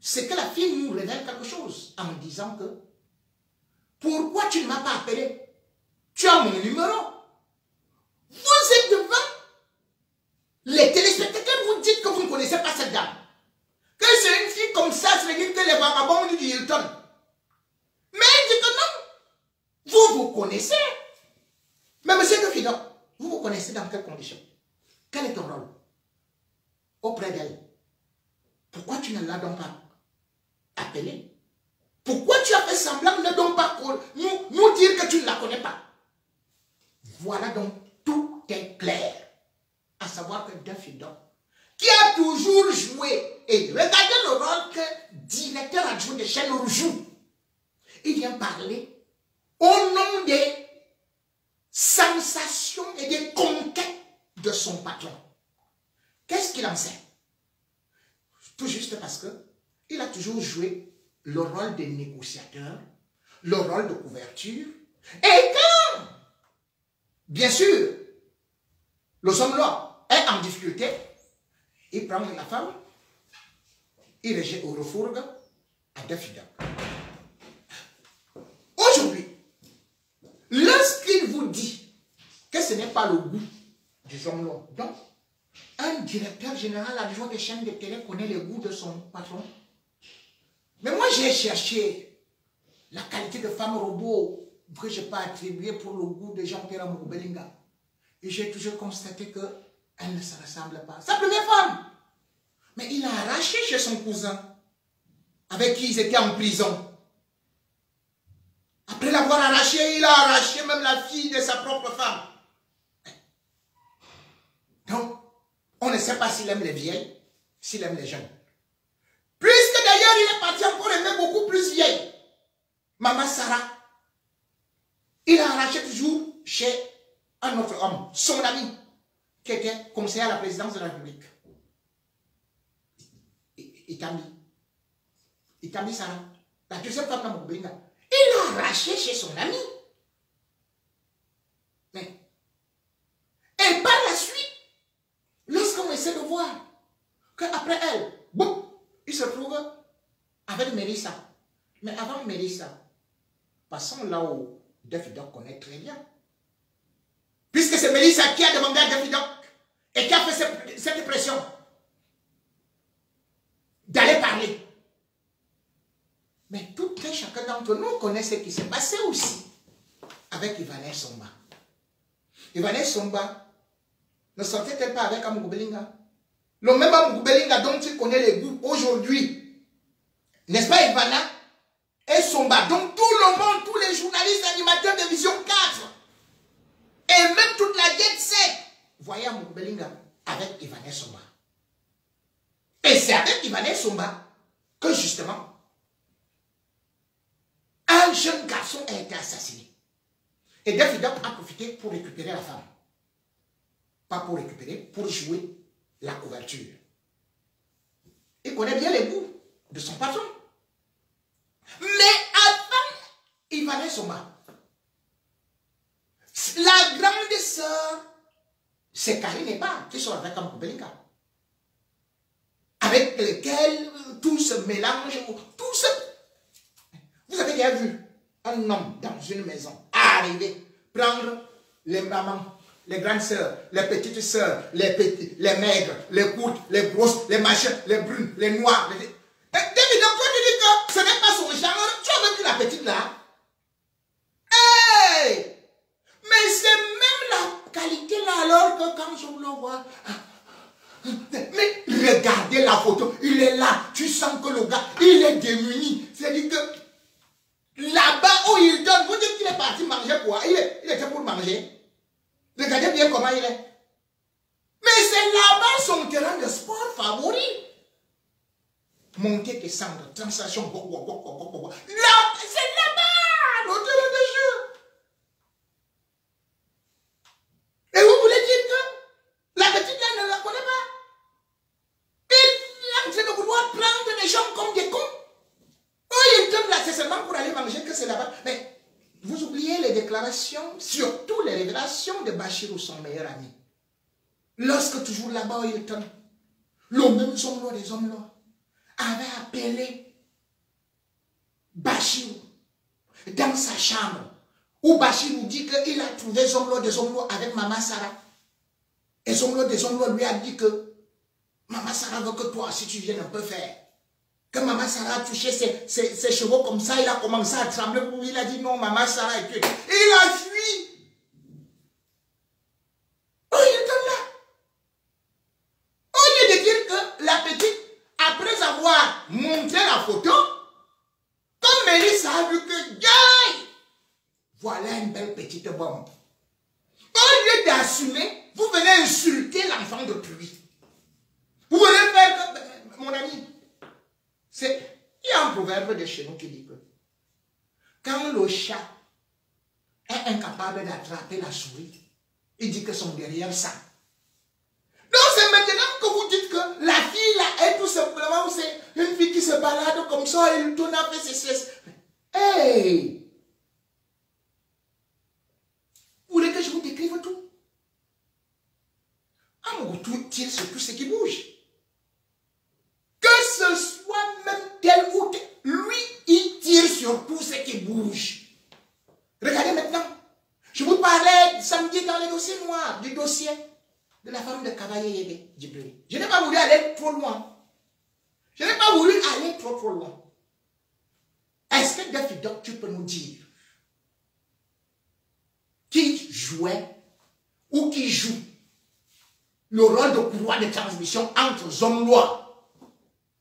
A: c'est que la fille nous révèle quelque chose en me disant que pourquoi tu ne m'as pas appelé? Tu as mon numéro. Vous êtes devant les téléspectateurs, vous dites que vous ne connaissez pas cette dame. Que c'est une fille comme ça, c'est dire que les vagabonds du Hilton. Mais elle dit que non. Vous connaissez. Mais monsieur de Fidon, vous connaissez dans quelles conditions? Quel est ton rôle auprès d'elle? Pourquoi tu ne l'as donc pas appelée? Pourquoi tu as fait semblant de ne donc pas nous dire que tu ne la connais pas? Voilà donc, tout est clair. À savoir que Daffy Duck, qui a toujours joué, et regardez le rôle que directeur adjoint de chaîne joue, il vient parler au nom des sensations et des conquêtes de son patron. Qu'est-ce qu'il en sait? Tout juste parce que il a toujours joué le rôle de négociateur, le rôle de couverture. Et quand, bien sûr, le homme-là est en difficulté, il prend la femme, il rejette au refourgue à Daffy Duck. Aujourd'hui, lorsqu'il vous dit que ce n'est pas le goût du homme-là, donc, un directeur général adjoint des chaînes de télé connaît les goûts de son patron. Mais moi, j'ai cherché la qualité de femme robot que je n'ai pas attribuée pour le goût de Jean-Pierre Amadou Belinga. Et j'ai toujours constaté qu'elle ne se ressemble pas. Sa première femme. Mais il a arraché chez son cousin, avec qui ils étaient en prison. Après l'avoir arraché, il a arraché même la fille de sa propre femme. Donc, on ne sait pas s'il aime les vieilles, s'il aime les jeunes. Puisque d'ailleurs, il est parti encore aimer beaucoup plus vieille. Maman Sarah. Il a arraché toujours chez un autre homme, son ami, qui était conseiller à la présidence de la République. Itami Sarah, la deuxième femme de Moubenga. Il a arraché chez son ami. Mais, et par la suite, lorsqu'on essaie de voir qu'après elle, boum, il se trouve avec Mélissa. Mais avant Mélissa, Passons là où Daffy-Doc connaît très bien. Puisque c'est Mélissa qui a demandé à Daffy-Doc et qui a fait cette pression d'aller parler. Mais tout un chacun d'entre nous connaît ce qui s'est passé aussi avec Ivanel Somba. Ivanel Somba ne sortait-elle pas avec Amougou Belinga? Le même Amougou Belinga dont il connaît les goûts aujourd'hui. N'est-ce pas Ivana et Somba? Donc tout le monde, tous les journalistes, animateurs de Vision 4 et même toute la jet set voyait Amougou Belinga avec Ivanel Somba. Et c'est avec Ivanel Somba que justement un jeune garçon a été assassiné. Et Daffy-Doc a profité pour récupérer la femme. Pas pour récupérer, pour jouer la couverture. Il connaît bien les goûts de son patron. Mais avant Ivanel Somba, la grande sœur, c'est Karine Eba qui sont avec Amougou Belinga. Avec lesquels tout se mélange, tout se... Vous avez déjà vu un homme dans une maison arriver, prendre les mamans, les grandes sœurs, les petites sœurs, les petits, les maigres, les courtes, les grosses, les machins, les brunes, les noirs. Les... David, donc quand tu dis que ce n'est pas son genre, tu as vu la petite là? Hey! Mais c'est même la qualité là alors que quand je le vois... Mais regardez la photo, il est là, tu sens que le gars, il est démuni. C'est-à-dire que là-bas où il donne, vous dites qu'il est parti manger quoi? Il était pour manger. Regardez bien comment il est. Mais c'est là-bas son terrain de sport favori. Monter, descendre, translation, là, c'est là-bas, le terrain de jeu. Et vous voulez dire que la petite là ne la connaît pas? Il est en train de vouloir prendre les gens comme des cons. Oh, il donne là, c'est seulement pour aller manger que c'est là-bas. Mais vous oubliez les déclarations, surtout les révélations de Bachirou, son meilleur ami. Lorsque toujours là-bas, il donne, le même Zomlo des Zomlo avait appelé Bachirou dans sa chambre, où Bachirou dit qu'il a trouvé Zomlo des Zomlo avec Maman Sarah. Et Zomlo des Zomlo lui a dit que Maman Sarah veut que toi aussi tu viennes un peu faire. Que Maman Sarah a touché ses cheveux comme ça, il a commencé à trembler. Il a dit non, Maman Sarah est tuée. Il a fui. Oh, il est là. Au lieu de dire que la petite, après avoir montré la photo, comme Mélissa a vu que, yeah, voilà une belle petite bombe. Au lieu d'assumer, vous venez insulter l'enfant d'autrui. Vous venez faire que, mon ami, il y a un proverbe de chez nous qui dit que quand le chat est incapable d'attraper la souris, il dit que son derrière ça. Donc c'est maintenant que vous dites que la fille là est tout simplement, c'est une fille qui se balade comme ça, elle tourne après ses cesses. Hey! Vous voulez que je vous décrive tout? Ah, mon tout tire sur tout ce qui bouge. Que ce soit même tel ou tel, lui, il tire sur tout ce qui bouge. Regardez maintenant. Je vous parlais samedi dans les dossiers noirs, du dossier de la femme de Kabaye Yede Djibril. Je n'ai pas voulu aller trop loin. Je n'ai pas voulu aller trop loin. Est-ce que Daffy-Doc, tu peux nous dire qui jouait ou qui joue le rôle de courroie de transmission entre Zomloa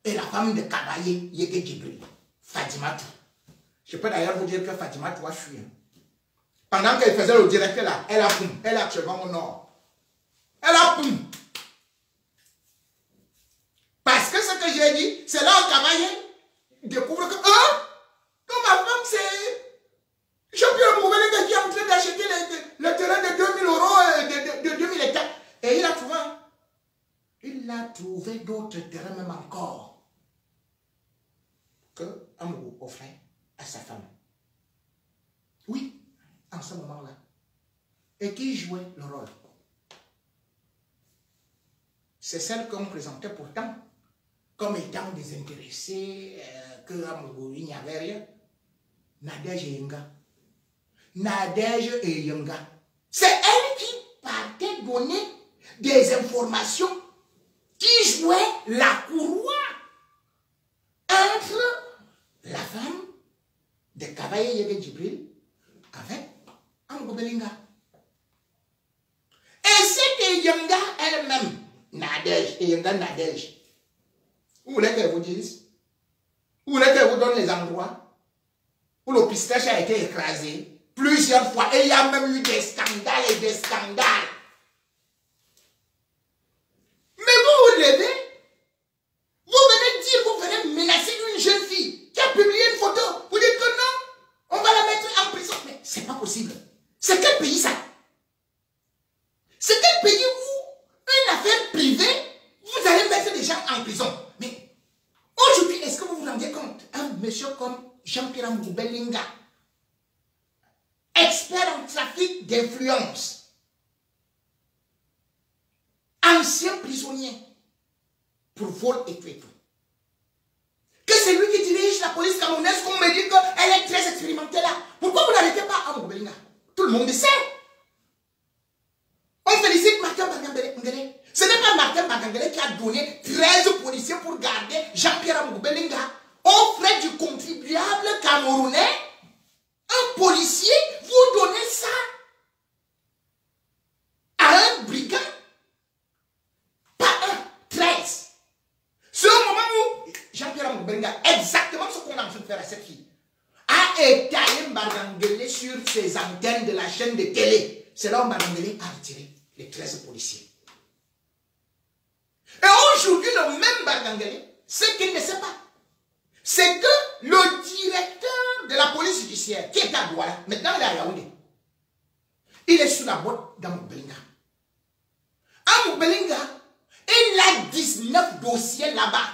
A: et la femme de Kabaye Yede Djibril, Fatimatou? Je peux d'ailleurs vous dire que Fatimatou a fui. Pendant qu'elle faisait le direct là, elle a poum, elle est actuellement au nord. Elle a poum. Parce que ce que j'ai dit, c'est là où Kabaye découvre que, comme ma femme, c'est Jean-Pierre Mouvelega qui est en train d'acheter le terrain de 2000 € de 2000 hectares. Et il a trouvé d'autres terrains même encore que Amougou offrait à sa femme. Oui, en ce moment-là. Et qui jouait le rôle? C'est celle qu'on présentait pourtant comme étant désintéressée, que Amougou, il n'y avait rien. Nadia Jenga. Nadège et Yanga. C'est elle qui partait donner des informations qui jouaient la courroie entre la femme de Kabaye Yege Djibril avec Amgo Belinga. Et c'est que Yanga elle-même, Nadège, et Yanga Nadège, vous voulez qu'elle vous dise? Vous voulez qu'elle vous donne les endroits où le pistache a été écrasé plusieurs fois et il y a même eu des scandales et des scandales. Mais vous vous levez, vous venez dire, vous venez menacer une jeune fille qui a publié une photo. Vous dites que non, on va la mettre en prison. Mais c'est pas possible. C'est quel pays ça? C'est quel pays où une affaire privée, vous allez mettre des gens en prison? Mais aujourd'hui, est-ce que vous vous rendez compte? Un monsieur comme Jean-Pierre Belinga, expert en trafic d'influence, ancien prisonnier pour vol et tout. Que c'est lui qui dirige la police camerounaise, qu'on me dit qu'elle est très expérimentée là. Pourquoi vous n'arrêtez pas à Belinga? Tout le monde le sait. On félicite Martin Bagangele. Ce n'est pas Martin Bagangele qui a donné 13 policiers pour garder Jean-Pierre Belinga. Aux frais du contribuable camerounais, un policier, vous donnez ça à un brigand. Pas un, 13. C'est au moment où Jean-Pierre Belinga, exactement ce qu'on a en train de faire à cette fille, a étalé Bagangele sur ses antennes de la chaîne de télé. C'est là où Bagangele a retiré les 13 policiers. Et aujourd'hui, le même Bagangele, ce qu'il ne sait pas, c'est que le directeur de la police judiciaire, qui est à Douala, maintenant il est à Yaoundé, il est sous la botte d'Amoubelinga. Amoubelinga, il a 19 dossiers là-bas.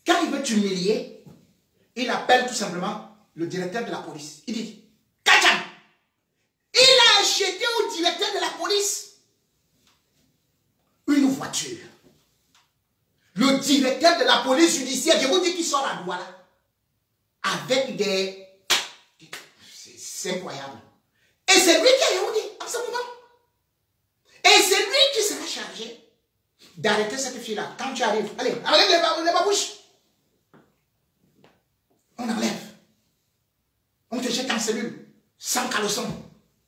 A: Quand il veut t'humilier, il appelle tout simplement le directeur de la police. Il dit, Kacham, il a acheté au directeur de la police une voiture. Le directeur de la police judiciaire, je vous dis qu'il sort à Douala avec des... C'est incroyable. Et c'est lui qui a Yaoundé en ce moment. Et c'est lui qui sera chargé d'arrêter cette fille-là. Quand tu arrives, allez, enlève les babouches. On enlève. On te jette en cellule, sans caleçon.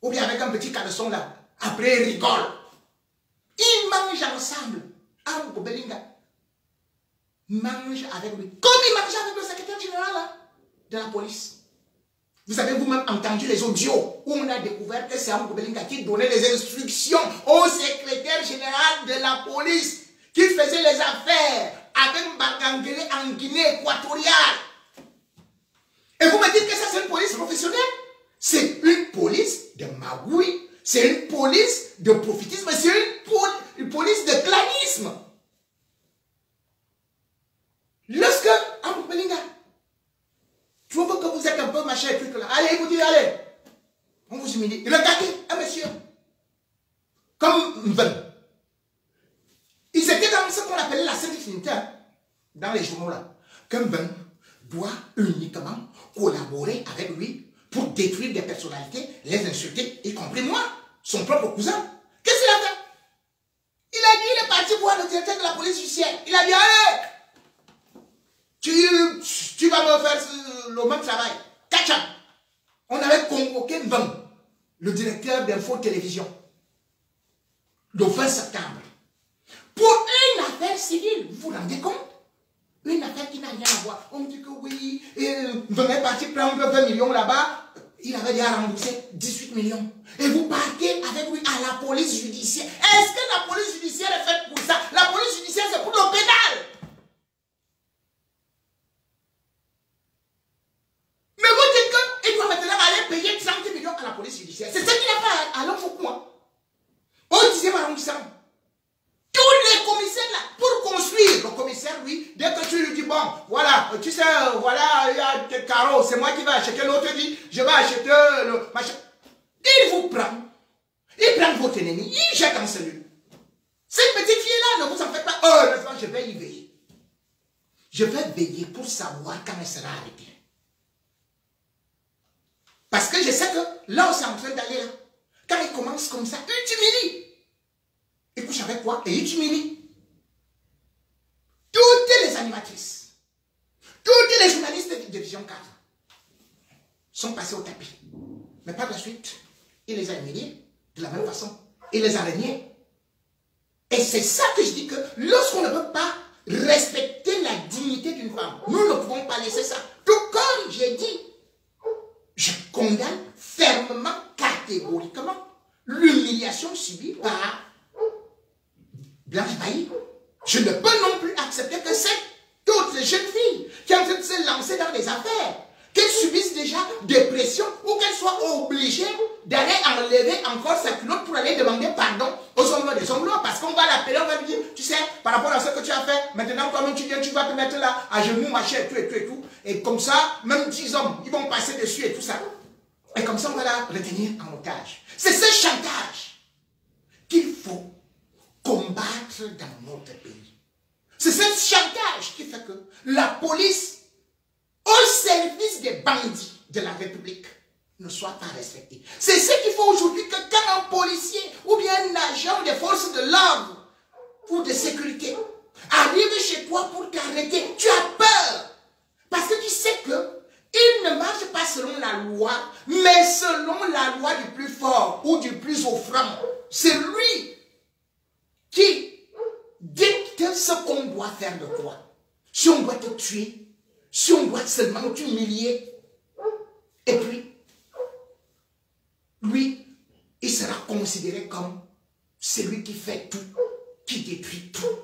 A: Ou bien avec un petit caleçon là. Après, il rigole. Ils mangent ensemble. Amgo Belinga mange avec lui. Comme il mangeait avec le secrétaire général là, de la police. Vous avez vous-même entendu les audios où on a découvert que c'est Amgo Belinga qui donnait les instructions au secrétaire général de la police qui faisait les affaires avec Bagangele en Guinée équatoriale. Et vous me dites que ça c'est une police professionnelle? C'est une police de magouille, c'est une police de profitisme, c'est une police de clanisme. Lorsque Amgo Belinga trouve que vous êtes un peu machin et truc là, allez, il vous dit, allez, on vous humilie. Regardez, un monsieur, comme Mven. Ils étaient dans ce qu'on appelait la Sainte Trinité, dans les journaux là. Que Mven doit uniquement collaborer avec lui pour détruire des personnalités, les insulter, y compris moi, son propre cousin. Qu'est-ce qu'il a fait? Il a dit, il est parti voir le directeur de la police judiciaire. Il a dit, allez, tu vas me faire le même travail. Kacha. On avait convoqué Mven, le directeur d'Info Télévision, le 20 septembre, pour une affaire civile. Vous vous rendez compte? Une affaire qui n'a rien à voir. On dit que oui, Mven est parti prendre 20 millions là-bas. Il avait déjà remboursé 18 millions. Et vous partez avec lui à la police judiciaire. Est-ce que la police judiciaire est faite pour ça? La police judiciaire, c'est pour le pénal. Mais vous dites qu'il doit maintenant aller payer 30 millions à la police judiciaire. C'est ce qu'il a fait à l'Enfoukou. Au 10e arrondissement. Tous les commissaires là, pour construire, le commissaire, lui, dès que tu lui dis, bon, voilà, tu sais, voilà, il y a des carreaux, c'est moi qui vais acheter, l'autre dit, je vais acheter le machin. Il vous prend, il prend votre ennemi, il jette en cellule. Cette petite fille-là, ne vous en faites pas, heureusement, je vais y veiller. Je vais veiller pour savoir quand elle sera arrêtée. Parce que je sais que là où c'est en train d'aller là, quand il commence comme ça, il t'humilie. Il couche avec toi et il t'humilie. Toutes les animatrices, tous les journalistes de Vision 4 sont passés au tapis. Mais par la suite, il les a humiliés de la même façon. Il les a régnés. Et c'est ça que je dis que lorsqu'on ne peut pas respecter la dignité d'une femme, nous ne pouvons pas laisser ça. Tout comme j'ai dit, je condamne fermement, catégoriquement, l'humiliation subie par Blanche Bailly. Je ne peux non plus accepter que cette autre jeune fille qui est en train de se lancer dans des affaires, qu'elle subisse déjà des pressions ou qu'elle soit obligée d'aller enlever encore sa culotte pour aller demander pardon aux hommes des hommes parce qu'on va l'appeler, on va lui dire, tu sais, par rapport à ce que tu as fait, maintenant toi-même tu viens, tu vas te mettre là à genoux, machin, tout et tout et tout. Et comme ça, même 10 hommes, ils vont passer dessus et tout ça. Et comme ça, on va la retenir en otage. C'est ce chantage qu'il faut combattre dans notre pays. C'est ce chantage qui fait que la police, au service des bandits de la République, ne soit pas respectée. C'est ce qu'il faut aujourd'hui que quand un policier ou bien un agent des forces de l'ordre ou de sécurité arrive chez toi pour t'arrêter, tu as peur. Parce que tu sais que il ne marche pas selon la loi, mais selon la loi du plus fort ou du plus offrant. C'est lui qui dicte ce qu'on doit faire de toi. Si on doit te tuer, si on doit seulement t'humilier, et puis, lui, il sera considéré comme celui qui fait tout, qui détruit tout,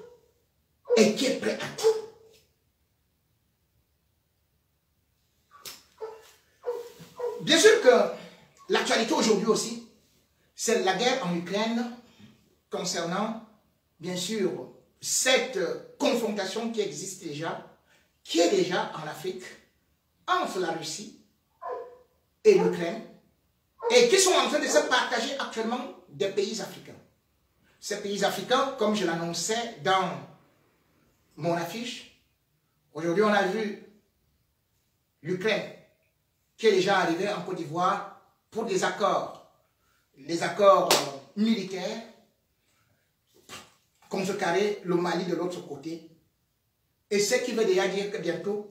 A: et qui est prêt à tout. Bien sûr que l'actualité aujourd'hui aussi, c'est la guerre en Ukraine concernant, bien sûr, cette confrontation qui existe déjà, qui est déjà en Afrique, entre la Russie et l'Ukraine, et qui sont en train de se partager actuellement des pays africains. Ces pays africains, comme je l'annonçais dans mon affiche, aujourd'hui on a vu l'Ukraine qui est déjà arrivée en Côte d'Ivoire pour des accords, les accords militaires, contrecarrer le Mali de l'autre côté. Et ce qui veut déjà dire que bientôt,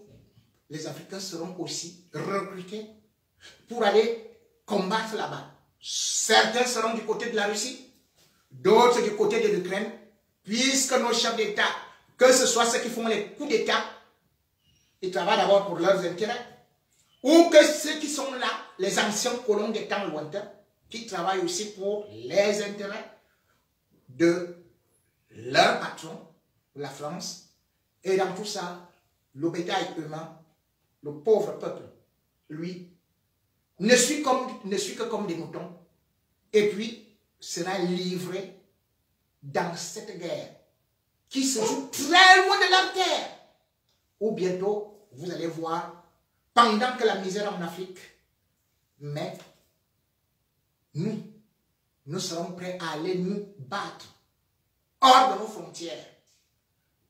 A: les Africains seront aussi recrutés pour aller combattre là-bas. Certains seront du côté de la Russie, d'autres du côté de l'Ukraine, puisque nos chefs d'État, que ce soit ceux qui font les coups d'État, ils travaillent d'abord pour leurs intérêts, ou que ceux qui sont là, les anciens colons des temps lointains, qui travaillent aussi pour les intérêts de leur patron, la France. Et dans tout ça, le bétail humain, le pauvre peuple, lui, ne suit que comme des moutons, et puis sera livré dans cette guerre qui se joue très loin de la terre, où bientôt, vous allez voir, pendant que la misère en Afrique, mais nous serons prêts à aller nous battre hors de nos frontières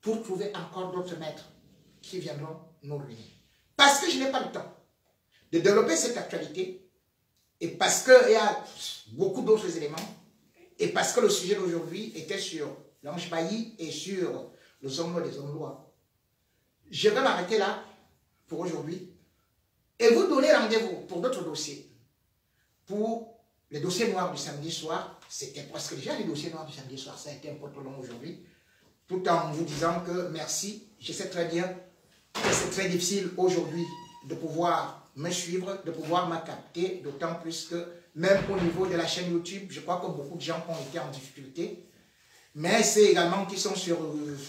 A: pour trouver encore d'autres maîtres qui viendront nous ruiner. Parce que je n'ai pas le temps de développer cette actualité et parce qu'il y a beaucoup d'autres éléments et parce que le sujet d'aujourd'hui était sur Blanche Bailly et sur le hommes des hommes lois. Je vais m'arrêter là pour aujourd'hui et vous donner rendez-vous pour d'autres dossiers. Pour les dossiers noirs du samedi soir, c'était presque déjà les dossiers noirs du samedi soir, ça a été un peu trop long aujourd'hui, tout en vous disant que merci, je sais très bien que c'est très difficile aujourd'hui de pouvoir me suivre, de pouvoir me capter, d'autant plus que même au niveau de la chaîne YouTube, je crois que beaucoup de gens ont été en difficulté, mais c'est également qui sont sur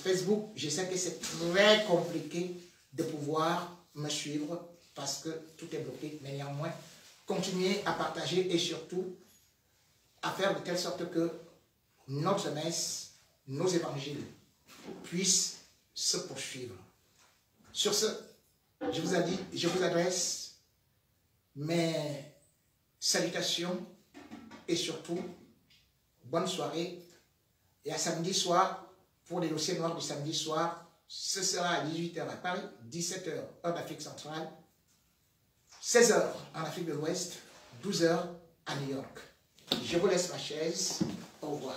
A: Facebook, je sais que c'est très compliqué de pouvoir me suivre parce que tout est bloqué, mais néanmoins, continuez à partager et surtout à faire de telle sorte que notre messe, nos évangiles puissent se poursuivre. Sur ce, je vous adresse mes salutations et surtout, bonne soirée. Et à samedi soir, pour les dossiers noirs du samedi soir, ce sera à 18 h à Paris, 17 h heure d'Afrique centrale, 16 h en Afrique de l'Ouest, 12 h à New York. Je vous laisse ma chaise. Au revoir.